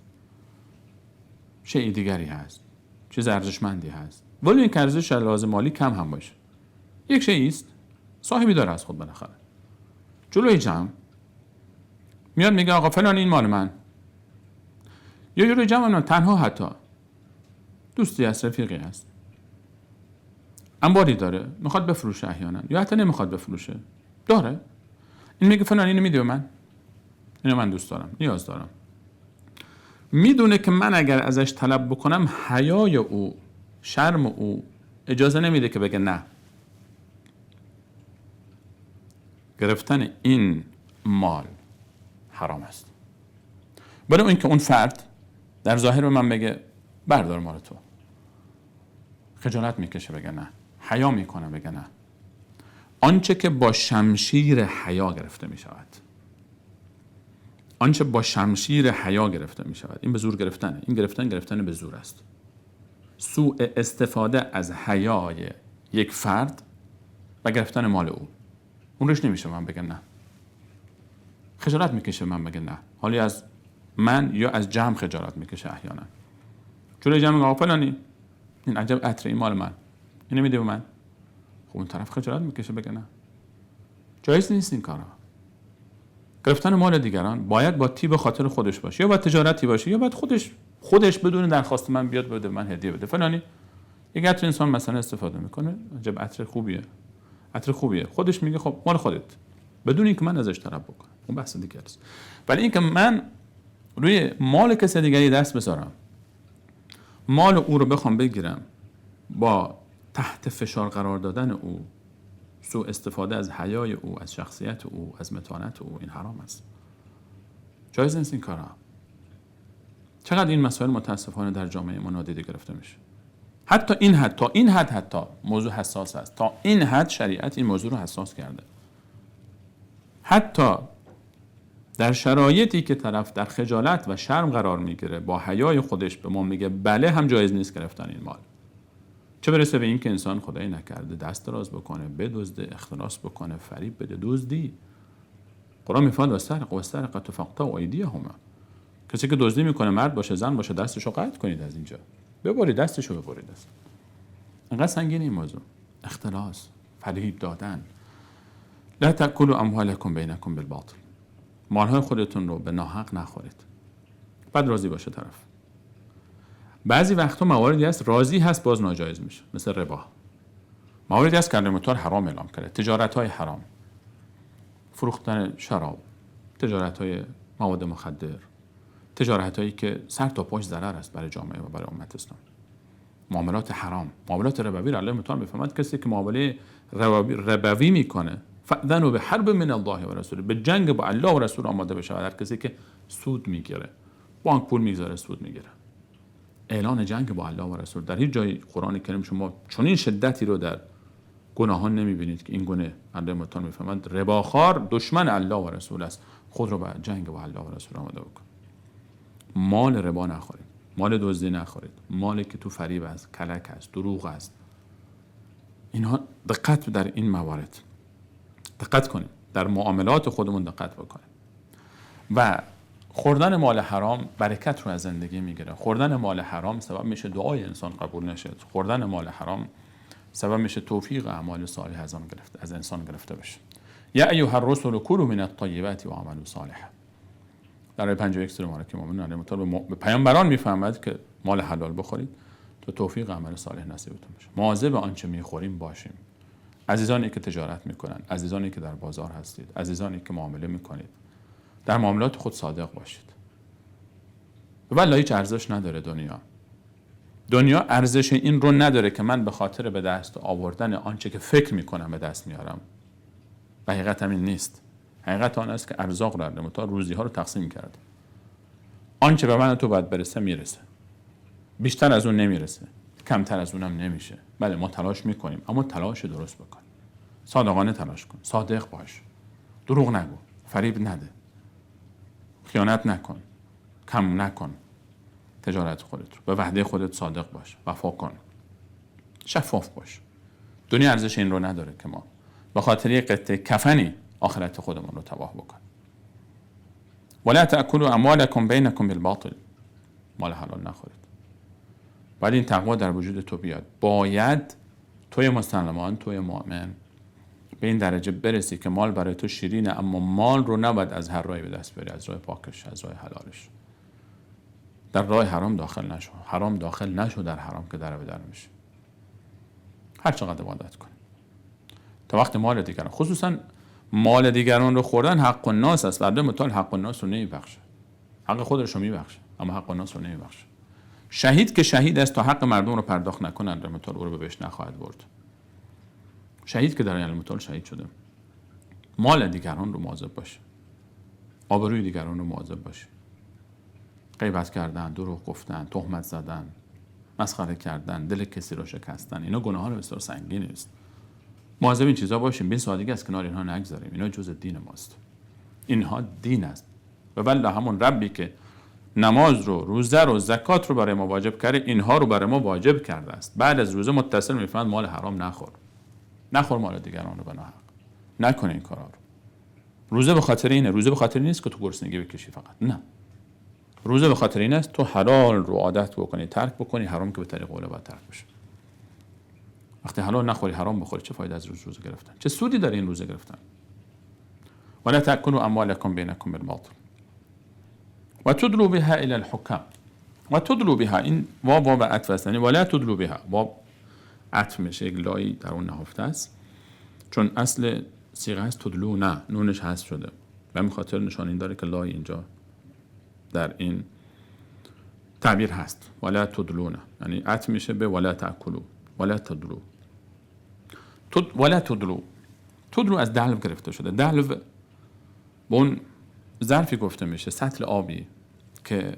شیء دیگری هست، چیز ارزشمندی هست، ولی این ارزش لازم مالی کم هم باشه. یک شیء است صاحبی داره از خود بالاخره. جلوی جمع میاد میگه آقا فلان این مال من، یا جلوی جمع من تنها حتی دوستی است، رفیقی است، انباری داره میخواد بفروشه احیانا، یا حتی نمیخواد بفروشه داره، این میگه فلان اینو میده به من، اینو من دوست دارم، نیاز دارم. میدونه که من اگر ازش طلب بکنم حیای او، شرم او اجازه نمیده که بگه نه. گرفتن این مال حرام است. برای اینکه اون فرد در ظاهر به من بگه بردار مال تو، خجالت میکشه بگه نه، حیا میکنه بگه نه. آنچه که با شمشیر حیا گرفته میشود، آنچه با شمشیر حیا گرفته میشود، این به زور گرفتنه. این گرفتن به زور است. سوء استفاده از حیای یک فرد و گرفتن مال او، اون روش نمیشه من بگم نه. خجالت میکشه من بگم نه، حالی از من یا از جمع خجالت میکشه احیانا. جلوی جمع میگه فلانی این عجب عطر، این مال من، اینو میده به من. خب اون طرف خجالت میکشه بگه نه. جایز نیست این کارا. گرفتن مال دیگران باید با تیب خاطر خودش باشه، یا باید تجارتی باشه، یا باید خودش بدون درخواست من بیاد بده من هدیه بده. فلانی یک عطر انسان مثلا استفاده میکنه، عجب عطر خوبیه، خودش میگه خب مال خودت، بدون اینکه من ازش طلب بکنم، اون بحث دیگه است. ولی اینکه من روی مال کسی دیگری دست بذارم، مال او رو بخوام بگیرم، با تحت فشار قرار دادن او، سوء استفاده از حیای او، از شخصیت او، از متانت او، این حرام است. جایز نیست این کارا. چقدر این مسائل متاسفانه در جامعه ما نادیده گرفته میشه. حتی این حد موضوع حساس است. تا این حد شریعت این موضوع رو حساس کرده. حتی در شرایطی که طرف در خجالت و شرم قرار میگیره، با حیای خودش به ما میگه بله، هم جایز نیست گرفتن این مال. چه برسه به این که انسان خدایی نکرده دست دراز بکنه، بدزده، اختلاس بکنه، فریب بده، دزدی. قرآن میفرماید والسرقة فاقطعوا ایدیهما. کسی که دزدی میکنه، مرد باشه زن باشه، دستشو قطع کنید، از اینجا ببرید دستشو، ببرید دست. انقدر سنگین این موضوع. اختلاس، فریب دادن. لا تأکلوا اموالکم بینکم بالباطل. مالهای خودتون رو به ناحق نخورید. بعد راضی باشه طرف. بعضی وقتا مواردی هست راضی هست باز ناجایز میشه، مثل ربا. مواردی هست که المطار حرام اعلام کرده، تجارت‌های حرام، فروختن شراب، تجارت‌های مواد مخدر، تجارت‌هایی که سر تا پاش ضرر است برای جامعه و برای امت اسلام. معاملات حرام، معاملات ربوی را المطار میفهمد کسی که معامله ربوی میکنه فأذنوا بحرب من الله و رسوله، به جنگ با الله و رسول آماده بشه. هر کسی که سود میگیره، بانک پول میذاره سود میگیره، اعلان جنگ با الله و رسول. در هیچ جای قرآن کریم شما چنین شدتی رو در گناهان نمیبینید که این گونه. الله متعال میفهمد رباخوار دشمن الله و رسول است، خود رو به جنگ با الله و رسول آماده بکن. مال ربا نخورید، مال دزدی نخورید، مالی که تو فریب است، کلک است، دروغ است. اینها دقت در این موارد دقت کنیم، در معاملات خودمون دقت بکنیم. و خوردن مال حرام برکت رو از زندگی میگیره. خوردن مال حرام سبب میشه دعای انسان قبول نشه. خوردن مال حرام سبب میشه توفیق اعمال صالح از انسان گرفته بشه. یا ایها الرسل کلوا من الطیبات و اعملوا صالحا. در آیه 51 سوره مبارکه مومنون علیهم السلام به پیامبران میفهمد که مال حلال بخورید تا توفیق عمل صالح نصیبتون بشه. مواظب آنچه میخوریم باشیم. عزیزانی که تجارت میکنن، عزیزانی که در بازار هستید، عزیزانی که معامله میکنید، در معاملات خود صادق باشید. والله هیچ ارزش نداره دنیا ارزش این رو نداره که من به خاطر به دست آوردن آنچه که فکر میکنم به دست میارم. و حقیقت همین نیست. حقیقت آن است که ارزاق رو المطاع روزی ها رو تقسیم کرد. آنچه به من تو باید برسه میرسه، بیشتر از اون نمیرسه، کمتر از اونم نمیشه. بله ما تلاش میکنیم، اما تلاش درست بکن، صادقانه تلاش کن، صادق باش، دروغ نگو، فریب نده، خیانت نکن، کم نکن تجارت خودت رو، به وعده خودت صادق باش، وفا کن، شفاف باش. دنیا ارزش این رو نداره که ما به خاطر یک قطعه کفنی آخرت خودمون رو تباه بکن. ولا تأکلوا اموالکم بینکم بالباطل. مال حلال نخورید. باید این تقوا در وجود تو بیاد. باید توی مسلمان، توی مؤمن به این درجه برسی که مال برای تو شیرینه، اما مال رو نباید از هر راهی به دست بری، از راه پاکش، از راه حلالش. در راه حرام داخل نشو. حرام داخل نشو در حرام که در به در میشه. هر چقدر عبادت کن تا وقت مال دیگران، خصوصا مال دیگران رو خوردن حق الناس است. فردا متعال حق الناس رو نمیبخشه. حق خودش رو میبخشه اما حق الناس رو نمیبخشه. شهید که شهید است تا حق مردم رو پرداخت نکنن، در متعال او رو به بهشت نخواهد برد. شهید که در این متعال شهید شده. مال دیگران رو مواظب باشه. آبروی دیگران رو مواظب باشه. غیبت کردن، دروغ گفتن، تهمت زدن، مسخره کردن، دل کسی رو شکستن، اینا گناهان بسیار سنگینی است. مواظب این چیزا باشیم. به این سادگی است کنار اینها نگذاریم. اینا جزء دین ماست. اینها دین است. و والله همون ربی که نماز رو، روزه رو، زکات رو برای ما واجب کرده، اینها رو برای ما واجب کرده است. بعد از روزه متصل میفهمد مال حرام نخور. نخور مال دیگران رو به ناحق. نکن این کارا رو. روزه به خاطر اینه. روزه به خاطر نیست که تو گرسنگی بکشی فقط. نه. روزه به خاطر این است تو حلال رو عادت بکنی، ترک بکنی، حرام که به طریق اوله باید ترک بشه. وقتی حلال نخوری حرام بخوری، چه فایده از روزه گرفتن؟ چه سودی داره این روزه گرفتن؟ ولا تأكلوا اموالكم بينكم بالباطل و تدلوا بها الى الحكام و تدلوا بها. این واو عطف است، یعنی ولا تدلوا بها. واو عطف میشه، یک لایی در اون نهفته است، چون اصل صیغه است تدلو، نه نونش حذف شده و همین خاطر نشان این داره که لای اینجا در این تعبیر هست. ولا تدلون یعنی عطف میشه به ولا تأکلوا. ولا تدلو. ولا تدلو. تدلو از دلو گرفته شده. دلو به اون ظرفی گفته میشه، سطل آبی که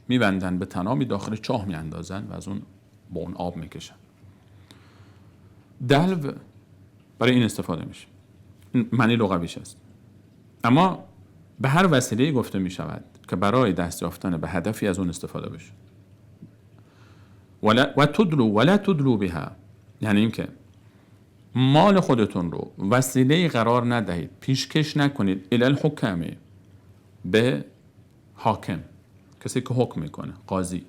میبندن به تنابی، داخل چاه میاندازن و از اون با اون آب میکشن. دلو برای این استفاده میشه. معنی لغویش است. اما به هر وسیله گفته میشود که برای دست یافتن به هدفی از اون استفاده بشه. و تدلو ولا تدلو بها یعنی این که مال خودتون رو وسیله قرار ندهید، پیشکش نکنید الی الحکم، به حاکم، کسی که حکم میکنه، قاضی،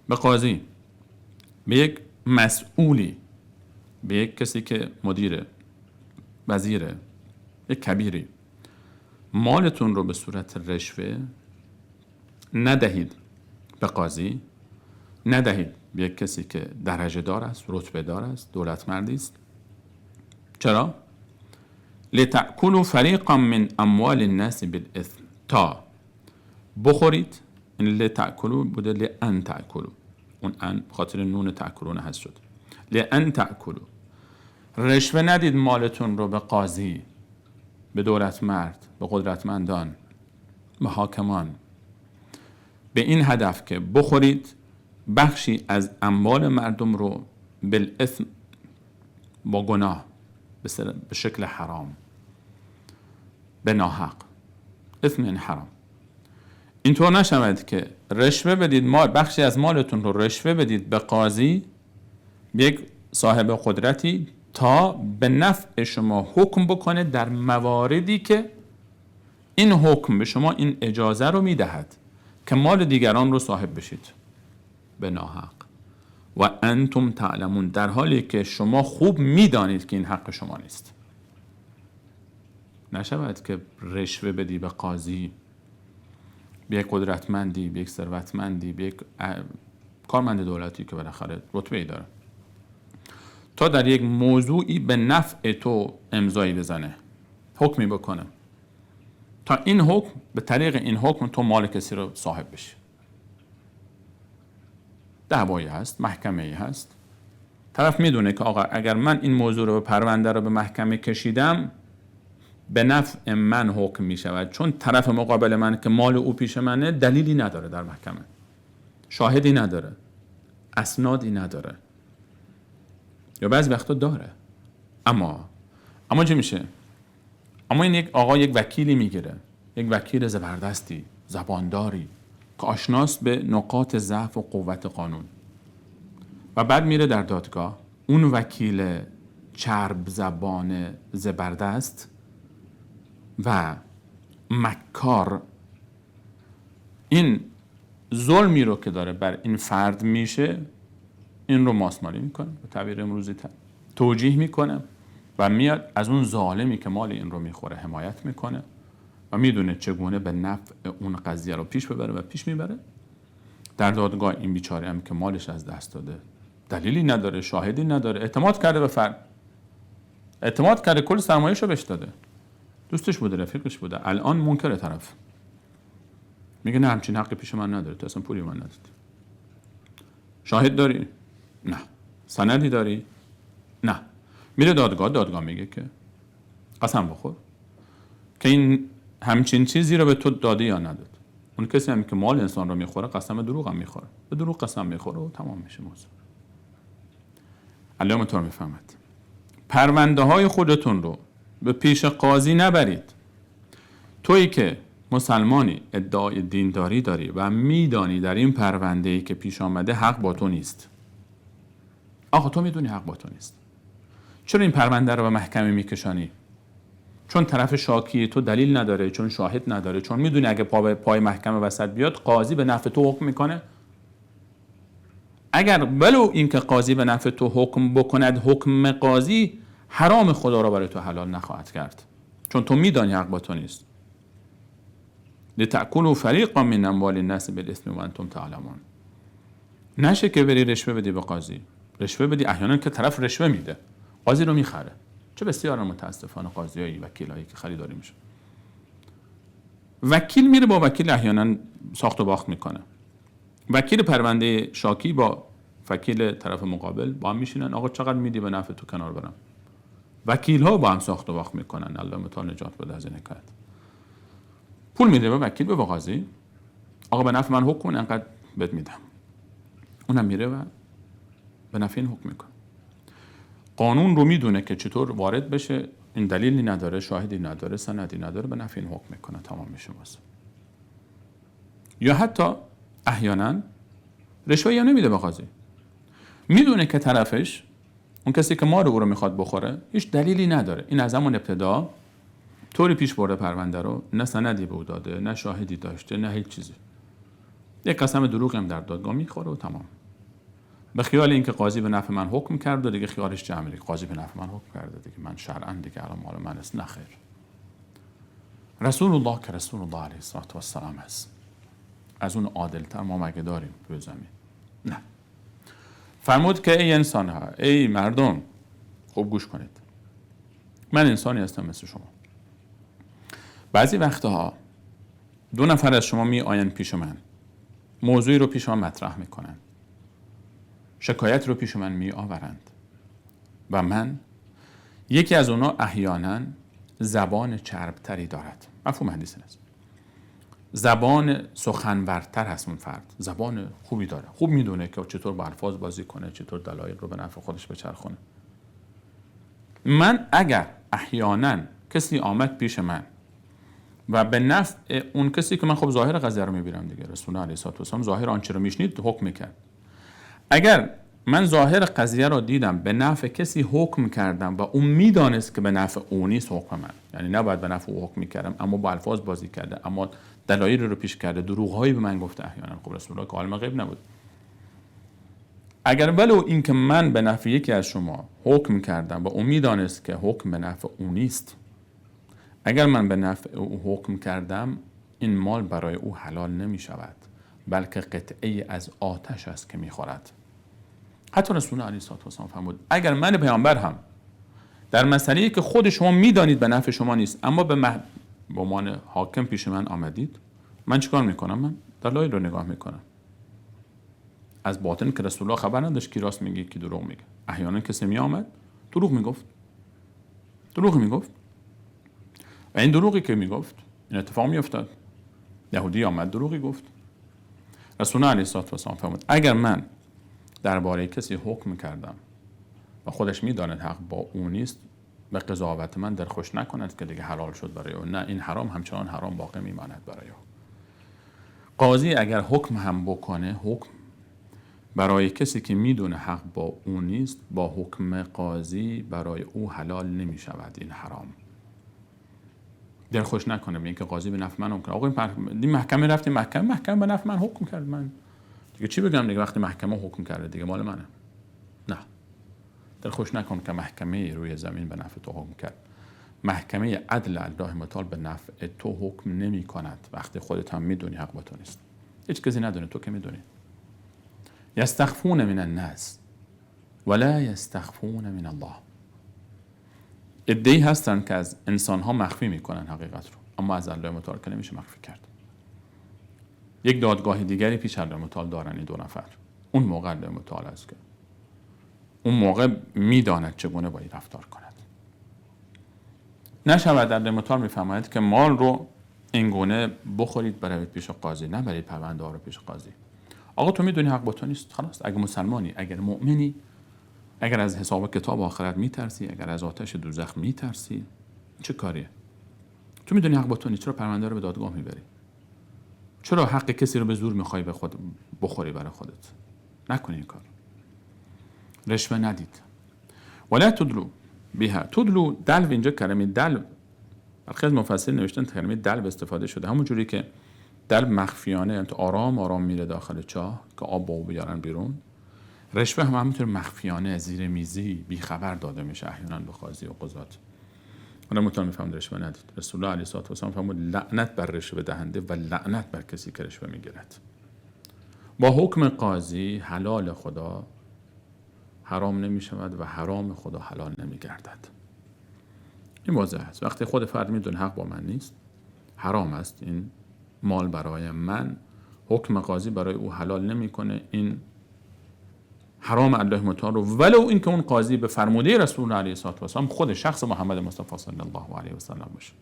به قاضی، به یک مسئولی، به یک کسی که مدیره، وزیره، یک کبیری. مالتون رو به صورت رشوه ندهید به قاضی، ندهید به یک کسی که درجه دار است، رتبه دار است، دولتمندی است. چرا؟ لتأکلوا فریقا من اموال الناس بالاثم، تا بخورید. این لتأکلوا بوده لأن تأکلوا، اون ان خاطر نون تأکلون هست شد. لأن تأکلوا، رشوه ندید مالتون رو به قاضی، به دولتمرد، به قدرتمندان، به حاکمان، به این هدف که بخورید بخشی از اموال مردم رو بالاثم، با گناه، به شکل حرام، به ناحق. اثم یعنی حرام. اینطور نشود که رشوه بدید، بخشی از مالتون رو رشوه بدید به قاضی، به یک صاحب قدرتی، تا به نفع شما حکم بکنه در مواردی که این حکم به شما این اجازه رو میدهد که مال دیگران رو صاحب بشید به ناحق. و انتم تعلمون، در حالی که شما خوب میدانید که این حق شما نیست. نشود که رشوه بدی به قاضی، به یک قدرتمندی، به یک ثروتمندی، به یک کارمند دولتی که بالاخره رتبه‌ای داره، تا در یک موضوعی به نفع تو امضایی بزنه، حکمی بکنه، تا این حکم، به طریق این حکم تو مال کسی رو صاحب بشی. دعوایی هست، محکمه‌ای هست، طرف میدونه که آقا اگر من این موضوع رو به پرونده رو به محکمه کشیدم، به نفع من حکم می شود، چون طرف مقابل من که مال او پیش منه دلیلی نداره در محکمه، شاهدی نداره، اسنادی نداره، یا بعضی وقتا داره، اما چه میشه؟ اما این یک آقا یک وکیلی میگیره، یک وکیل زبردستی، زبانداری که آشناست به نقاط ضعف و قوت قانون، و بعد میره در دادگاه. اون وکیل چرب زبان زبردست و مکار این ظلمی رو که داره بر این فرد میشه این رو ماسمالی میکنه به تعبیر امروزی توجیه میکنه و میاد از اون ظالمی که مال این رو میخوره حمایت میکنه و میدونه چگونه به نفع اون قضیه رو پیش ببره و پیش میبره. در دادگاه این بیچاره هم که مالش از دست داده، دلیلی نداره، شاهدی نداره، اعتماد کرده به فرد، اعتماد کرده، کل سرمایه‌اش رو بهش داده، دوستش بوده، رفیقش بوده، الان منکر طرف میگه نه همچین حقی پیش من نداره، تو اصلا پولی من ندادی. شاهد داری؟ نه. سندی داری؟ نه. میره دادگاه میگه که قسم بخور که این همچین چیزی رو به تو داده یا نداد. اون کسی هم که مال انسان رو میخوره قسم دروغ هم میخوره، به دروغ قسم میخوره و تمام میشه موضوع. علامه طور میفهمد پرونده های خودتون رو به پیش قاضی نبرید. تویی که مسلمانی ادعای دینداری داری و میدانی در این پرونده‌ای که پیش آمده حق با تو نیست. آقا تو میدونی حق با تو نیست، چرا این پرونده رو به محکمه میکشانی؟ چون طرف شاکی تو دلیل نداره، چون شاهد نداره، چون میدونی اگه پای محکمه وسط بیاد قاضی به نفع تو حکم میکنه. اگر ولو اینکه قاضی به نفع تو حکم بکند، حکم قاضی حرام خدا را برای تو حلال نخواهد کرد، چون تو میدانی حق با تو نیست. لتأکلوا فریقا من اموال الناس بالاثم وانتم تعلمون. نشه که بری رشوه بدی به قاضی، رشوه بدی احیانا که طرف رشوه میده قاضی رو میخره. چه بسیار متاسفانه قاضیایی، وکیلایی که خریداری میشه. وکیل میره با وکیل احیانا ساخت و باخت میکنه. وکیل پرونده شاکی با وکیل طرف مقابل با هم میشینن، آقا چقدر میدی به نفع تو کنار برم. وکیل ها با هم ساخت و باخت میکنن، الله متعال نجات بده از این حکایت. پول میده به وکیل به قاضی، آقا به نفع من حکم کن، انقدر بهت میدم. اونم میره و به نفع این حکم میکنه. قانون رو میدونه که چطور وارد بشه، این دلیلی نداره، شاهدی نداره، سندی نداره، به نفع این حکم میکنه، تمام میشه واسه. یا حتی احیانا رشوه یا نمیده به قاضی، میدونه که طرفش اون کسی که مال او رو میخواد بخوره هیچ دلیلی نداره، این از همون ابتدا طوری پیش برده پرونده رو، نه سندی به او داده، نه شاهدی داشته، نه هیچ چیزی، یک قسم دروغی هم در دادگاه میخوره و تمام. به خیال اینکه قاضی به نفع من حکم کرد و دیگه خیالش جمعه، قاضی به نفع من حکم کرده دیگه من شرعاً دیگه الان مال من است. نه خیر. رسول الله که رسول الله علیه السلام است، از اون عادل‌تر ما مگه داریم روی زمین؟ نه. فرمود که ای انسان ها، ای مردم، خوب گوش کنید، من انسانی هستم مثل شما. بعضی وقتها دو نفر از شما می آیند پیش من، موضوعی رو پیش من مطرح میکنن، شکایت رو پیش من می آورند و من، یکی از اونا احیانا زبان چربتری دارد، مفهوم حدیث است، زبان سخنورتر هست اون فرد، زبان خوبی داره، خوب میدونه که چطور با الفاظ بازی کنه، چطور دلایل رو به نفع خودش بچرخونه. من اگر احیانا کسی آمد پیش من و به نفع اون کسی که من خب ظاهر قضیه رو میبینم دیگه، رسول الله علیه السلام ظاهر آنچه رو میشنید حکم میکرد، اگر من ظاهر قضیه رو دیدم به نفع کسی حکم کردم و اون میدانست که به نفع اون نیست حکم من، یعنی نباید به نفع او حکم میکردم اما با الفاظ بازی کرده، اما دلایل رو پیش کرده، دروغ‌هایی به من گفته احیانا، خب رسول الله که عالم غیب نبود. اگر ولو این که من به نفع یکی از شما حکم کردم و اون میدانست که حکم به نفع اون نیست، اگر من به نفع او حکم کردم، این مال برای او حلال نمی شود، بلکه قطعه از آتش است که می خورد. حتی رسول الله علیه السلام فرمود اگر من پیامبر هم در مسئله‌ای که خود شما میدانید به نفع شما نیست اما به عنوان حاکم پیش من آمدید، من چیکار میکنم؟ من دلایل رو نگاه میکنم، از باطن که رسول الله خبر نداشت کی راست میگه کی دروغ میگه. احیانا کسی می آمد دروغ میگفت و این دروغی که میگفت این اتفاق میافتاد. یهودی آمد دروغی گفت. رسول الله علیه السلام فرمود اگر من درباره کسی حکم کردم و خودش میداند حق با اون نیست، به قضاوت من دلخوش نکند که دیگه حلال شد برای او، نه، این حرام همچنان حرام باقی میماند برای او. قاضی اگر حکم هم بکنه، حکم برای کسی که میدونه حق با اون نیست، با حکم قاضی برای او حلال نمی شود، این حرام. دل خوش نکنه به اینکه قاضی به نفع من حکم کنه. آقا این محکمه رفتیم، محکمه به نفع من حکم کرد، من دیگه چی بگم دیگه؟ وقتی محکمه حکم کرده دیگه مال منه. نه، دل خوش نکن که محکمه روی زمین به نفع تو حکم کرد. محکمه عدل الله متعال به نفع تو حکم نمی کند وقتی خودت هم میدونی حق با تو نیست. هیچ کسی ندونه، تو که میدونی. یستخفون من الناس ولا یستخفون من الله. ادعی هستن که از انسان ها مخفی میکنن حقیقت رو، اما از الله متعال که نمیشه مخفی کرد. یک دادگاه دیگری پیش الله متعال دارن این دو نفر. اون موقع الله متعال است که اون موقع میداند چگونه باید رفتار کند. نشود الله متعال میفرماید که مال رو اینگونه بخورید بروید پیش قاضی، نه برید پرونده ها رو پیش قاضی. آقا تو میدونی حق با تو نیست، خلاص. اگر مسلمانی، اگر مؤمنی، اگر از حساب کتاب آخرت میترسی، اگر از آتش دوزخ میترسی، چه کاریه؟ تو میدونی حق با تو نیست، چرا پرونده رو به دادگاه میبری؟ چرا حق کسی رو به زور میخوای به خود بخوری برای خودت؟ نکنی این کار. رشوه ندید. ولا تدلو بها. تدلو، دلو، اینجا کلمه دلو خیلی مفصل نوشتن کلمه دلو استفاده شده، همون جوری که دلو مخفیانه، یعنی آرام آرام میره داخل چاه که آب با بیارن بیرون. رشوه هم همینطور مخفیانه زیر میزی بی خبر داده میشه احیانا به قاضی و قضات. اون متون میفهمن رشوه ندید. رسول الله علیه الصلاه و السلام فرمود لعنت بر رشوه دهنده و لعنت بر کسی که رشوه میگیرد. با حکم قاضی حلال خدا حرام نمیشود و حرام خدا حلال نمیگردد. این واضح است. وقتی خود فرد میدونه حق با من نیست، حرام است این مال برای من، حکم قاضی برای او حلال نمیکنه، این حرام الله متعال رو، ولو اینکه اون قاضی به فرموده رسول الله علیه السلام خود شخص محمد مصطفی صلی الله علیه و سلم باشه.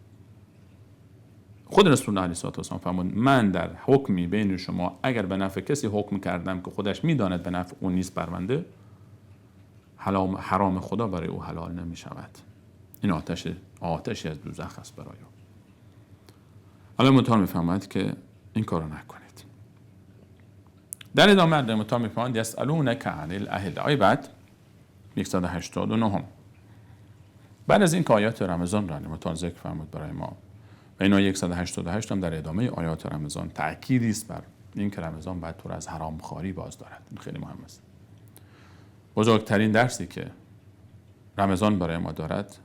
خود رسول الله علیه السلام فرمود من در حکمی بین شما اگر به نفع کسی حکم کردم که خودش میداند به نفع اون نیست پرونده، حرام خدا برای او حلال نمی شود. این آتشی از دوزخ است برای او. الله متعال میفرماید که این کارو نکنید. در ادامه الله متعال میفرماید یسألونک عن الاهله. آیه بعد 189. بعد از این که آیات رمضان را الله متعال ذکر فرمود برای ما و این آیه 188 هم در ادامه آیات رمضان تأکیدی است بر این که رمضان باید تو را از حرام خواری باز دارد. این خیلی مهم است. بزرگترین درسی که رمضان برای ما دارد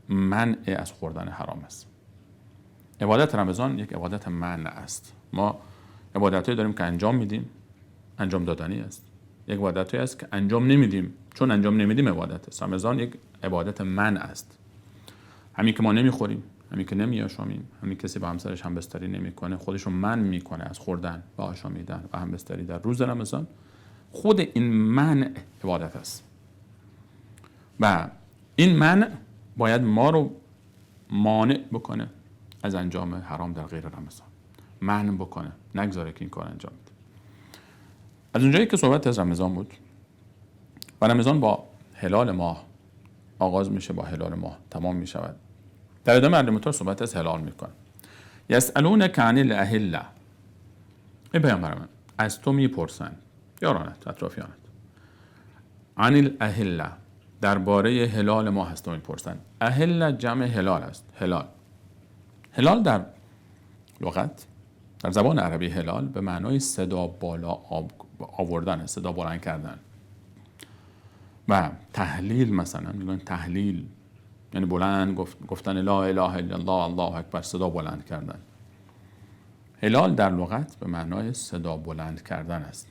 منع از خوردن حرام است. عبادت رمضان یک عبادت منع است. ما عبادتایی داریم که انجام میدیم، انجام دادنی است. یک عبادتایی است که انجام نمیدیم، چون انجام نمیدیم عبادت است. رمضان یک عبادت منع است. همین که ما نمیخوریم، همین که نمیآشامیم، همین کسی با همسرش همبستری نمیکنه، خودش رو منع میکنه از خوردن و آشامیدن و همبستری در روز رمضان، خود این منع عبادت است. و این منع باید ما رو مانع بکنه از انجام حرام در غیر رمضان. منع بکنه، نگذاره که این کار انجام بده. از اونجایی که صحبت از رمضان بود و رمضان با هلال ماه آغاز میشه، با هلال ماه تمام میشود، در ادامه الله متعال صحبت از هلال میکنه. یسألونک عن الاهله. ای پیامبر من، از تو میپرسند، یارانت، اطرافیانت، عن الاهله، درباره هلال ماه هست میپرسند. اهله جمع هلال است. هلال در لغت، در زبان عربی هلال به معنای صدا بالا آوردن، صدا بلند کردن. و تهلیل مثلا میگن تهلیل یعنی بلند گفتن لا اله الا الله الله اکبر، صدا بلند کردن. هلال در لغت به معنای صدا بلند کردن است.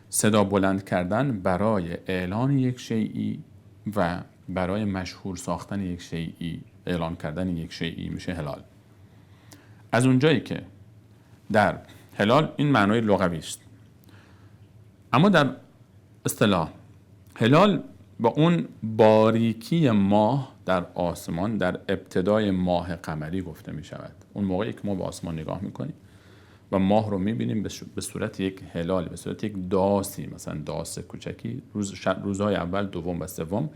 صدا بلند کردن برای اعلان یک شیئی و برای مشهور ساختن یک شیئی، اعلان کردن یک شیئی میشه هلال. از اونجایی که در هلال این معنای لغوی است، اما در اصطلاح هلال با اون باریکی ماه در آسمان در ابتدای ماه قمری گفته می شود. اون موقعی که ما به آسمان نگاه میکنیم و ماه رو میبینیم به صورت یک هلال، به صورت یک داسی، مثلا داس کوچکی، روزهای اول، دوم و سوم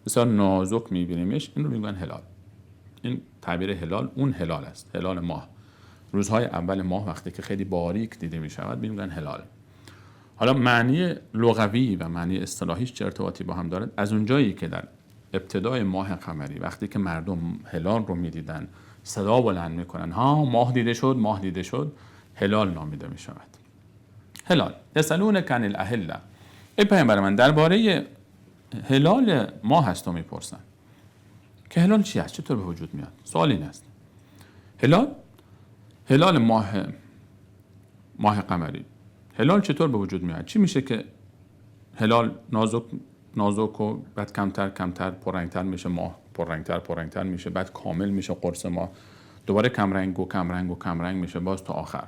بسیار نازک میبینیمش، این رو میگن هلال. این تعبیر هلال اون هلال است، هلال ماه. روزهای اول ماه وقتی که خیلی باریک دیده میشود میگن هلال. حالا معنی لغوی و معنی اصطلاحیش چه ارتباطی با هم دارد؟ از اونجایی که در ابتدای ماه قمری وقتی که مردم هلال رو میدیدن صدا بلند میکنن ها ماه دیده شد، ماه دیده شد، هلال نامیده می شود. هلال یسألونک عن الاهله، ای پیامبر من درباره هلال ماه هست و میپرسن که هلال چی است، چطور به وجود میاد. سوال این است هلال ماه قمری، هلال چطور به وجود میاد؟ چی میشه که هلال نازک و بعد کمتر پررنگتر میشه، ماه پررنگتر میشه، بعد کامل میشه قرص ماه، دوباره کمرنگ میشه باز تا آخر.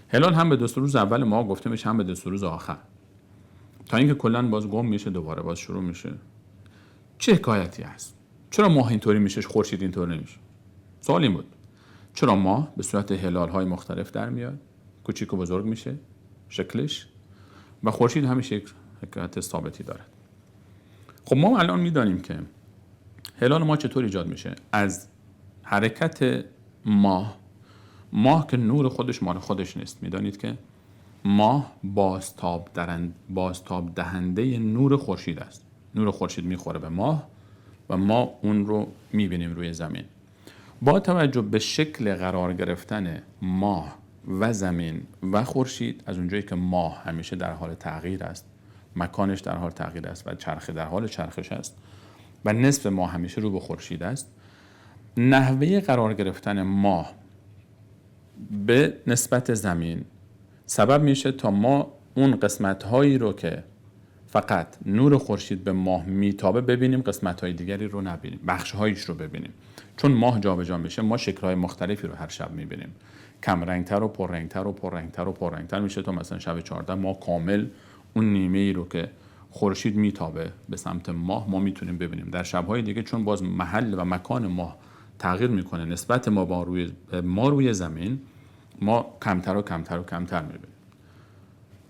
هلال هم به 2 روز اول ماه گفته میشه، هم به 2 روز آخر، تا اینکه کلا باز گم میشه، دوباره باز شروع میشه. چه حکایتی هست؟ چرا ماه اینطوری میشه، خورشید اینطور نمیشه؟ سوال این بود. چرا ماه به صورت هلال های مختلف در میاد، کوچیک و بزرگ میشه شکلش، و خورشید همیشه یک حکایت ثابتی داره. خب ما الان میدانیم که هلال ما چطور ایجاد میشه؟ از حرکت ماه که نور خودش مال خودش نیست. میدانید که ماه بازتاب دهنده نور خورشید است. نور خورشید میخوره به ماه و ما اون رو میبینیم روی زمین. با توجه به شکل قرار گرفتن ماه و زمین و خورشید، از اونجایی که ماه همیشه در حال تغییر است، مکانش در حال تغییر است و چرخه در حال چرخش است و نصف ماه همیشه رو به خورشید است، نحوه قرار گرفتن ماه به نسبت زمین سبب میشه تا ما اون قسمت‌هایی رو که فقط نور خورشید به ماه میتابه ببینیم، قسمت‌های دیگری رو نبینیم، بخش‌هایش رو ببینیم. چون ماه جابجا میشه، ما شکل‌های مختلفی رو هر شب میبینیم، کم رنگتر و پررنگتر میشه، تا مثلا شب 14 ما کامل اون نیمه‌ای رو که خورشید میتابه به سمت ماه ما میتونیم ببینیم. در شب‌های دیگه چون باز محل و مکان ماه تغییر میکنه، نسبت ما روی زمین، ما کمتر میبینیم.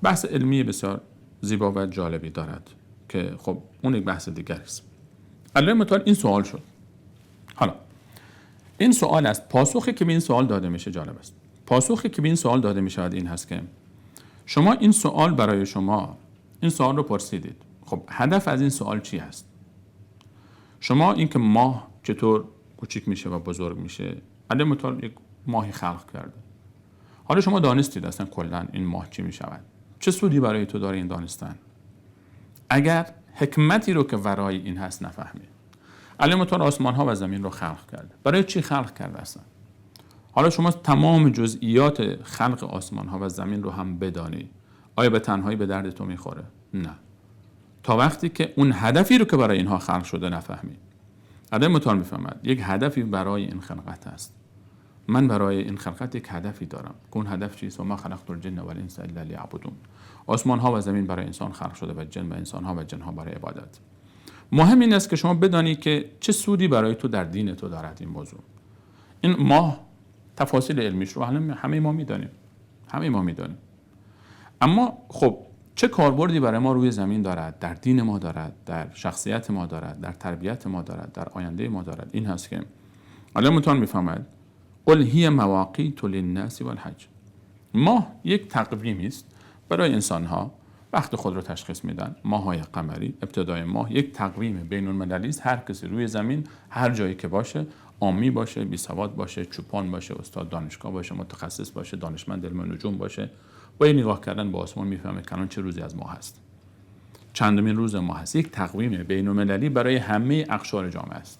بحث علمی بسیار زیبا و جالبی دارد که خب اون یک بحث دیگر است. علاوه متعال این سوال شد. حالا این سوال است، پاسخی که به این سوال داده میشه جالب است. پاسخی که به این سوال داده میشه این هست که شما این سوال برای شما این سوال رو پرسیدید. خب هدف از این سوال چی هست؟ شما این که ماه چطور کوچیک میشه و بزرگ میشه، علاوه متعال یک ماهی خلق کرده. حالا شما دانستید اصلا کلا این ماه چی میشود؟ چه سودی برای تو داره این دانستن؟ اگر حکمتی رو که ورای این هست نفهمی. علاوه متعال آسمان ها و زمین رو خلق کرده. برای چی خلق کرده اصلا؟ حالا شما تمام جزئیات خلق آسمان ها و زمین رو هم بدانی، آیا به تنهایی به درد تو میخوره؟ نه. تا وقتی که اون هدفی رو که برای اینها خلق شده نفهمی. علاوه متعال میفهمد یک هدفی برای این خلقت هست. من برای این خلقت یک هدفی دارم. اون هدف چیست؟ و ما خلقت الجن و الانس الا لیعبدون. آسمان ها و زمین برای انسان خلق شده و جن و انسان ها و جن ها برای عبادت. مهم این است که شما بدانی که چه سودی برای تو در دین تو دارد این موضوع. این ماه تفاصیل علمیش رو همه ما میدانیم. اما خب چه کاربردی برای ما روی زمین دارد، در دین ما دارد، در شخصیت ما دارد، در تربیت ما دارد، در آینده ما دارد؟ این هست که الله متعال میفهمد قل هی مواقیت للناس والحج. ماه یک تقویمی است برای انسان ها، وقت خود رو تشخیص میدن. ماه‌های قمری، ابتدای ماه یک تقویم بین المللی است. هر کسی روی زمین هر جایی که باشه، عامی باشه، بی سواد باشه، چوپان باشه، استاد دانشگاه باشه، متخصص باشه، دانشمند علم نجوم باشه، با یه نگاه کردن به آسمان میفهمه که الان چه روزی از ماه هست، چندمین روز ماه هست. یک تقویم بین المللی برای همه اقشار جامعه است،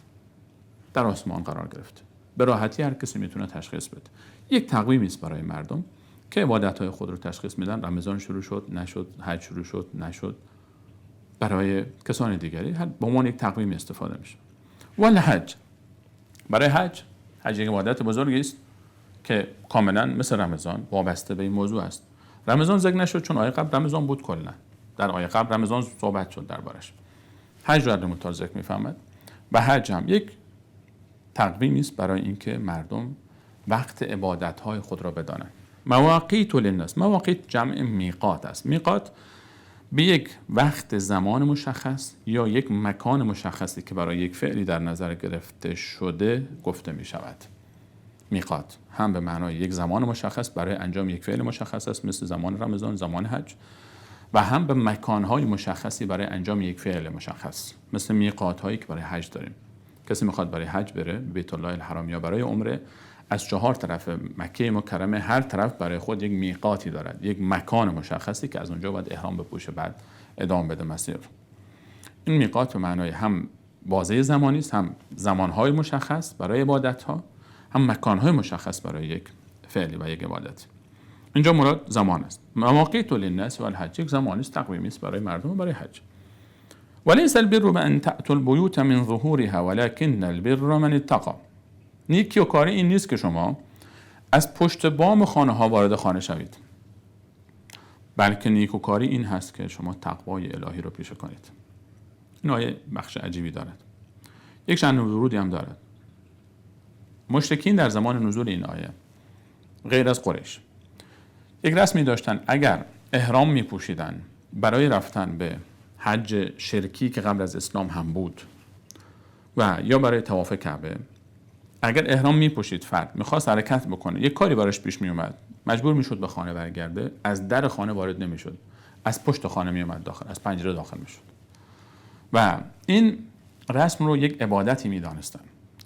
در آسمان قرار گرفته. به راحتی هر کسی میتونه تشخیص بده. یک تقویمی است برای مردم که عبادت‌های خود رو تشخیص میدن. رمضان شروع شد نشد، حج شروع شد نشد، برای کسان دیگری به عنوان یک تقویم استفاده میشه. ولی حج، برای حج یک عبادت بزرگی است که کاملا مثل رمضان وابسته به این موضوع است. رمضان ذکر نشد چون آیه قبل رمضان بود، کلا در آیه قبل رمضان صحبت شد دربارش. حج رو متعال ذکر میفهمد و حج هم یک تقویمی است برای اینکه مردم وقت عبادت‌های خود را بدانند. مواقیت للناس، مواقیت جمع میقات است. میقات به یک وقت زمان مشخص یا یک مکان مشخصی که برای یک فعلی در نظر گرفته شده گفته می شود. میقات هم به معنای یک زمان مشخص برای انجام یک فعل مشخص است، مثل زمان رمضان، زمان حج، و هم به مکان‌های مشخصی برای انجام یک فعل مشخص، مثل میقات‌هایی که برای حج داریم کسی میخواد برای حج بره بیت الله الحرام یا برای عمره، از 4 طرف مکه مکرمه هر طرف برای خود یک میقاتی دارد، یک مکان مشخصی که از اونجا باید احرام بپوشه بعد ادامه بده مسیر. این میقات به معنای هم بازه زمانی است، هم زمانهای مشخص برای عبادت‌ها، هم مکانهای مشخص برای یک فعلی و یک عبادت. اینجا مراد زمان است. مواقیت للناس والحج، یک زمانی است، تقویمی است برای مردم و برای حج. وليس البر بأن تأتوا البيوت من ظهورها ولكن البر من اتقى. نیکی و کاری این نیست که شما از پشت بام خانه ها وارد خانه شوید، بلکه نیک و کاری این هست که شما تقوای الهی رو پیشه کنید. این آیه بخش عجیبی دارد، یک شأن ورودی هم دارد. مشرکین در زمان نزول این آیه غیر از قریش یک رسمی داشتن، اگر احرام می پوشیدن برای رفتن به حج شرکی که قبل از اسلام هم بود و یا برای طواف کعبه، اگر احرام می پوشید فرد میخواست حرکت بکنه، یک کاری براش پیش می اومد، مجبور میشد به خانه برگرده، از در خانه وارد نمیشد، از پشت خانه می اومد داخل، از پنجره داخل میشد و این رسم رو یک عبادتی می دانستن.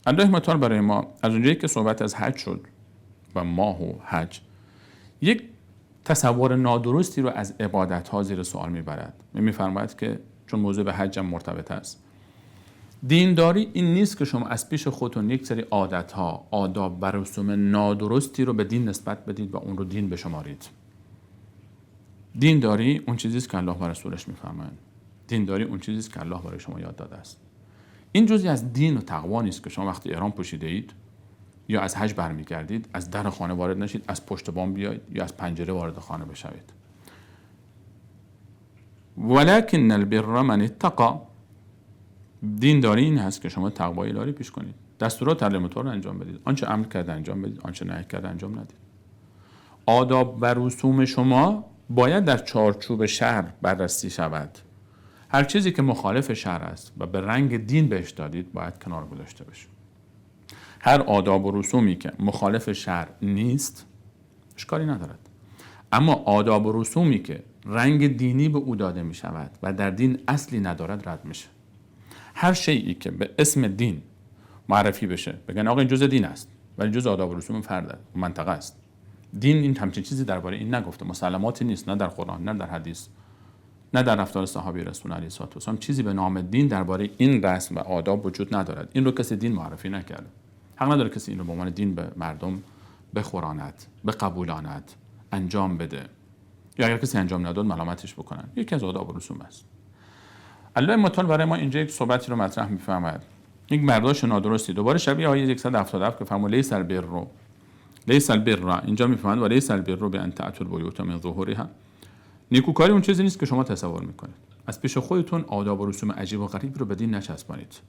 الله متعال برای ما از اونجایی که صحبت از حج شد و ماه و حج، یک تصور نادرستی رو از عبادت ها زیر سوال میبرد. میفرماید که چون موضوع به حج هم مرتبط است، دینداری این نیست که شما از پیش خودتون یک سری عادت ها، آداب و رسوم نادرستی رو به دین نسبت بدید و اون رو دین بشمارید. دینداری اون چیزی است که الله و رسولش میفرمایند. دینداری اون چیزی است که الله برای شما یاد داده است. این جزئی از دین و تقوا نیست که شما وقتی احرام پوشیده اید یا از حج برمیگردید از در خانه وارد نشید، از پشت بام بیایید یا از پنجره وارد خانه بشوید. ولکن البر من اتقى، دینداری این هست که شما تقوای الهی پیش کنید، دستورات الله متعال رو انجام بدید، آنچه امر کرده انجام بدید، آنچه نهی کرده انجام ندید. آداب و رسوم شما باید در چارچوب شرع بررسی شود. هر چیزی که مخالف شرع است و به رنگ دین بهش دادید باید کنار گذاشته بشه. هر آداب و رسومی که مخالف شرع نیست اشکالی ندارد، اما آداب و رسومی که رنگ دینی به او داده می شود و در دین اصلی ندارد رد میشه. هر شیئی که به اسم دین معرفی بشه، بگن آقا این جزء دین است ولی جزء آداب و رسوم فرد منطقه است، دین این همچین چیزی درباره این نگفته، مسلماتی نیست، نه در قرآن نه در حدیث نه در رفتار صحابه رسول علیه السلام چیزی به نام دین درباره این رسم و آداب وجود ندارد. این رو کسی دین معرفی نکرده. حق نداره کسی این رو به عنوان دین به مردم بخوراند، بقبولاند، انجام بده، یا اگر کسی انجام نداد ملامتش بکنن. یکی از آداب و رسوم است. الله متعال برای ما اینجا یک صحبتی رو مطرح می‌فرماید، یک برداشت نادرستی، دوباره شبیه آیه 177 که فرمود لیس البر، اینجا می‌فرماید ولیس البر بان تأتوا البیوت من ظهورها. نیکوکاری اون چیزی نیست که شما تصور میکنید. از پیش خودتون آداب و رسوم عجیب و غریب رو به دین نچسبانید.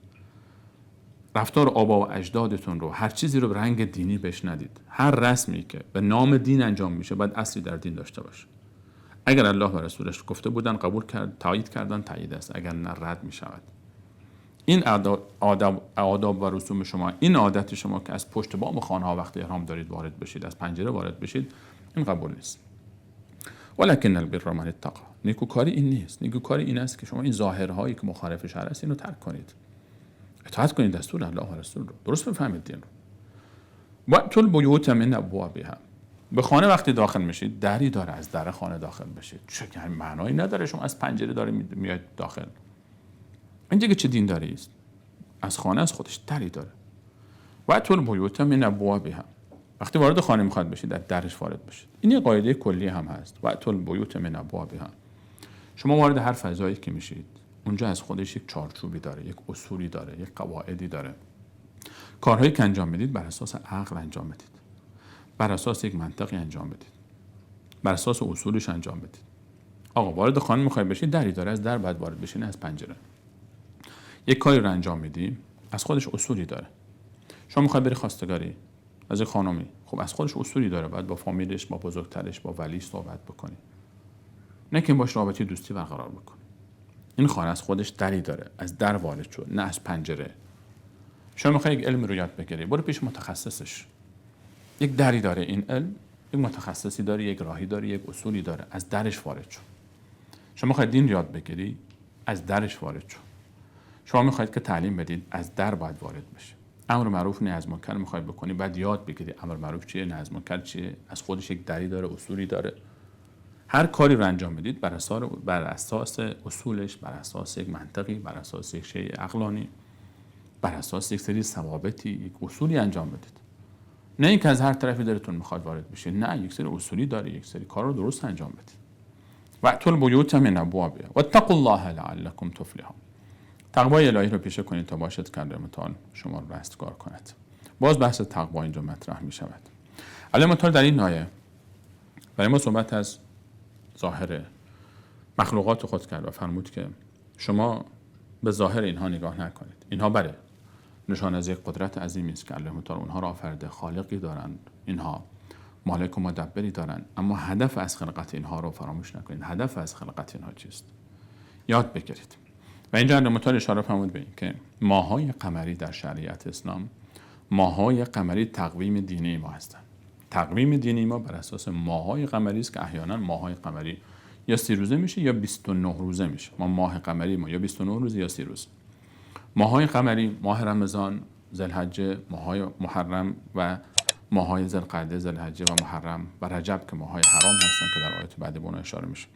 رفتار آبا و اجدادتون رو، هر چیزی رو به رنگ دینی بهش ندید. هر رسمی که به نام دین انجام میشه باید اصلی در دین داشته باشه. اگر الله و رسولش گفته بودن قبول کرد، تایید کردن، تایید است، اگر نه رد میشود. این آداب و رسوم شما، این عادت شما که از پشت بام خانه ها وقتی احرام دارید وارد بشید، از پنجره وارد بشید، این قبول نیست. ولکن البر من اتقى، نیکوکاری این نیست. نیکوکاری این است که شما این ظاهرهایی که مخالف شرع است اینو ترک کنید، اطاعت کنید دستور الله و رسول رو، درست بفهمید دین رو. وأتوا البیوت من ابوابها، به خانه وقتی داخل میشید دری داره، از در خانه داخل بشید. چه معنایی نداره شما از پنجره دارید میاد داخل. این دیگه چه دینداری است؟ از خانه از خودش دری داره. وأتوا البیوت من ابوابها، وقتی وارد خانه میخواد بشید در درش وارد بشید. این یه قاعده کلی هم هست. وأتوا البیوت من ابوابها، شما وارد هر فضایی که میشید اونجا از خودش یک چارچوبی داره، یک اصولی داره، یک قواعدی داره. کارهایی که انجام میدید بر اساس عقل انجام بدید، بر اساس یک منطقی انجام بدید، بر اساس اصولش انجام بدید. آقا وارد خانه میخوای بشید دری داره، از در بعد وارد بشین، از پنجره. یک کاری رو انجام میدی از خودش اصولی داره. شما میخوای بری خواستگاری از یک خانمی، خب از خودش اصولی داره، باید با فامیلش، با بزرگترش، با ولیش صحبت بکنی، نه که باش رابطه دوستی برقرار بکنی. این خانه از خودش دری داره، از در وارد شو، نه از پنجره. شما میخوای یک علم رو یاد بگیری، برو پیش متخصصش. یک دری داره این علم، یک متخصصی داره، یک راهی داره، یک اصولی داره، از درش وارد شو. شما میخوای دین یاد بگیری، از درش وارد شو. شما میخواید که تعلیم بدید، از در باید وارد بشه. امر معروف نهی از منکر میخواید بکنی، بعد یاد بگیری امر معروف چیه، نهی از منکر چیه، از خودش یک دری داره، اصولی داره. هر کاری رو انجام بدید بر اساس اصولش، بر اساس یک منطقی، بر اساس یک شیء عقلانی، بر اساس یک سری ثوابتی، یک اصولی انجام بدید. نه اینکه از هر طرفی دلتون میخواد وارد بشه، نه، یک سری اصولی داره، یک سری کار رو درست انجام بدید. وأتوا البیوت من ابوابها واتقوا الله لعلکم تفلحون. تقوای الهی رو پیشه کنید تا باشد که الله متعال شما رو رستگار کند. باز بحث تقوا اینجا مطرح می شود. الله متعال در این آیه برای ما صحبت از ظاهر مخلوقات خود کرد و فرمود که شما به ظاهر اینها نگاه نکنید. اینها بله نشان از یک قدرت عظیمی است که الله متعال اونها را آفریده، خالقی دارند، اینها مالک و مدبری دارند، اما هدف از خلقت اینها رو فراموش نکنید. هدف از خلقت اینها چیست؟ یاد بگیرید. و اینجا الله متعال اشاره فرمود به این که ماه‌های قمری در شریعت اسلام، ماه‌های قمری تقویم دینی ما هستند. تقویم دینی ما بر اساس ماه‌های قمری است که احیانا ماه‌های قمری یا 30 روزه میشه یا 29 روزه میشه. ماه قمری ما یا 29 روزه یا 30 روز. ماه‌های قمری ماه رمضان، ذوالحجه، ماه‌های محرم و ماه‌های ذوالقعده، ذوالحجه و محرم و رجب که ماه‌های حرام هستند که در آیات بعد به اونها اشاره میشه.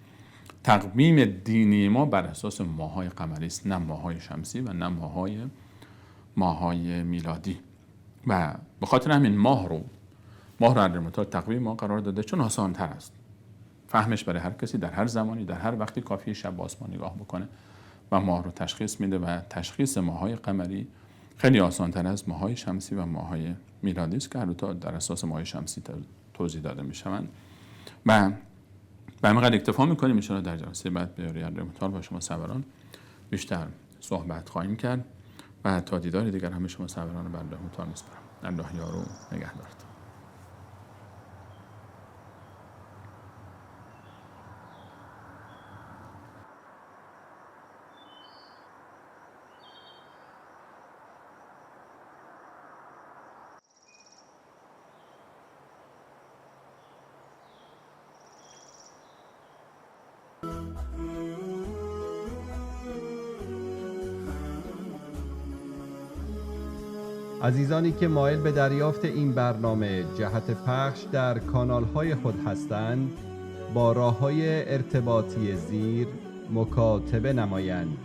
تقویم دینی ما بر اساس ماه‌های قمری است، نه ماه‌های شمسی و نه ماه‌های میلادی. و به خاطر همین ماه رو الله متعال تقویم ما قرار داده، چون آسان‌تر است. فهمش برای هر کسی در هر زمانی در هر وقتی کافیه شب به آسمان نگاه بکنه و ماه رو تشخیص میده و تشخیص ماه‌های قمری خیلی آسان‌تر از ماه‌های شمسی و ماه‌های میلادی است که البته در اساس ماه‌های شمسی توضیح داده میشوند. و به همین قدر اکتفا میکنیم. ان شاءالله در جلسه بعد به یاری الله متعال با شما صبران بیشتر صحبت خواهیم کرد و تا دیدار دیگر همه شما صبران رو به الله متعال میسپارم. الله یار و نگهدارتون.
عزیزانی که مایل به دریافت این برنامه جهت پخش در کانال‌های خود هستند با راه‌های ارتباطی زیر مکاتبه نمایند.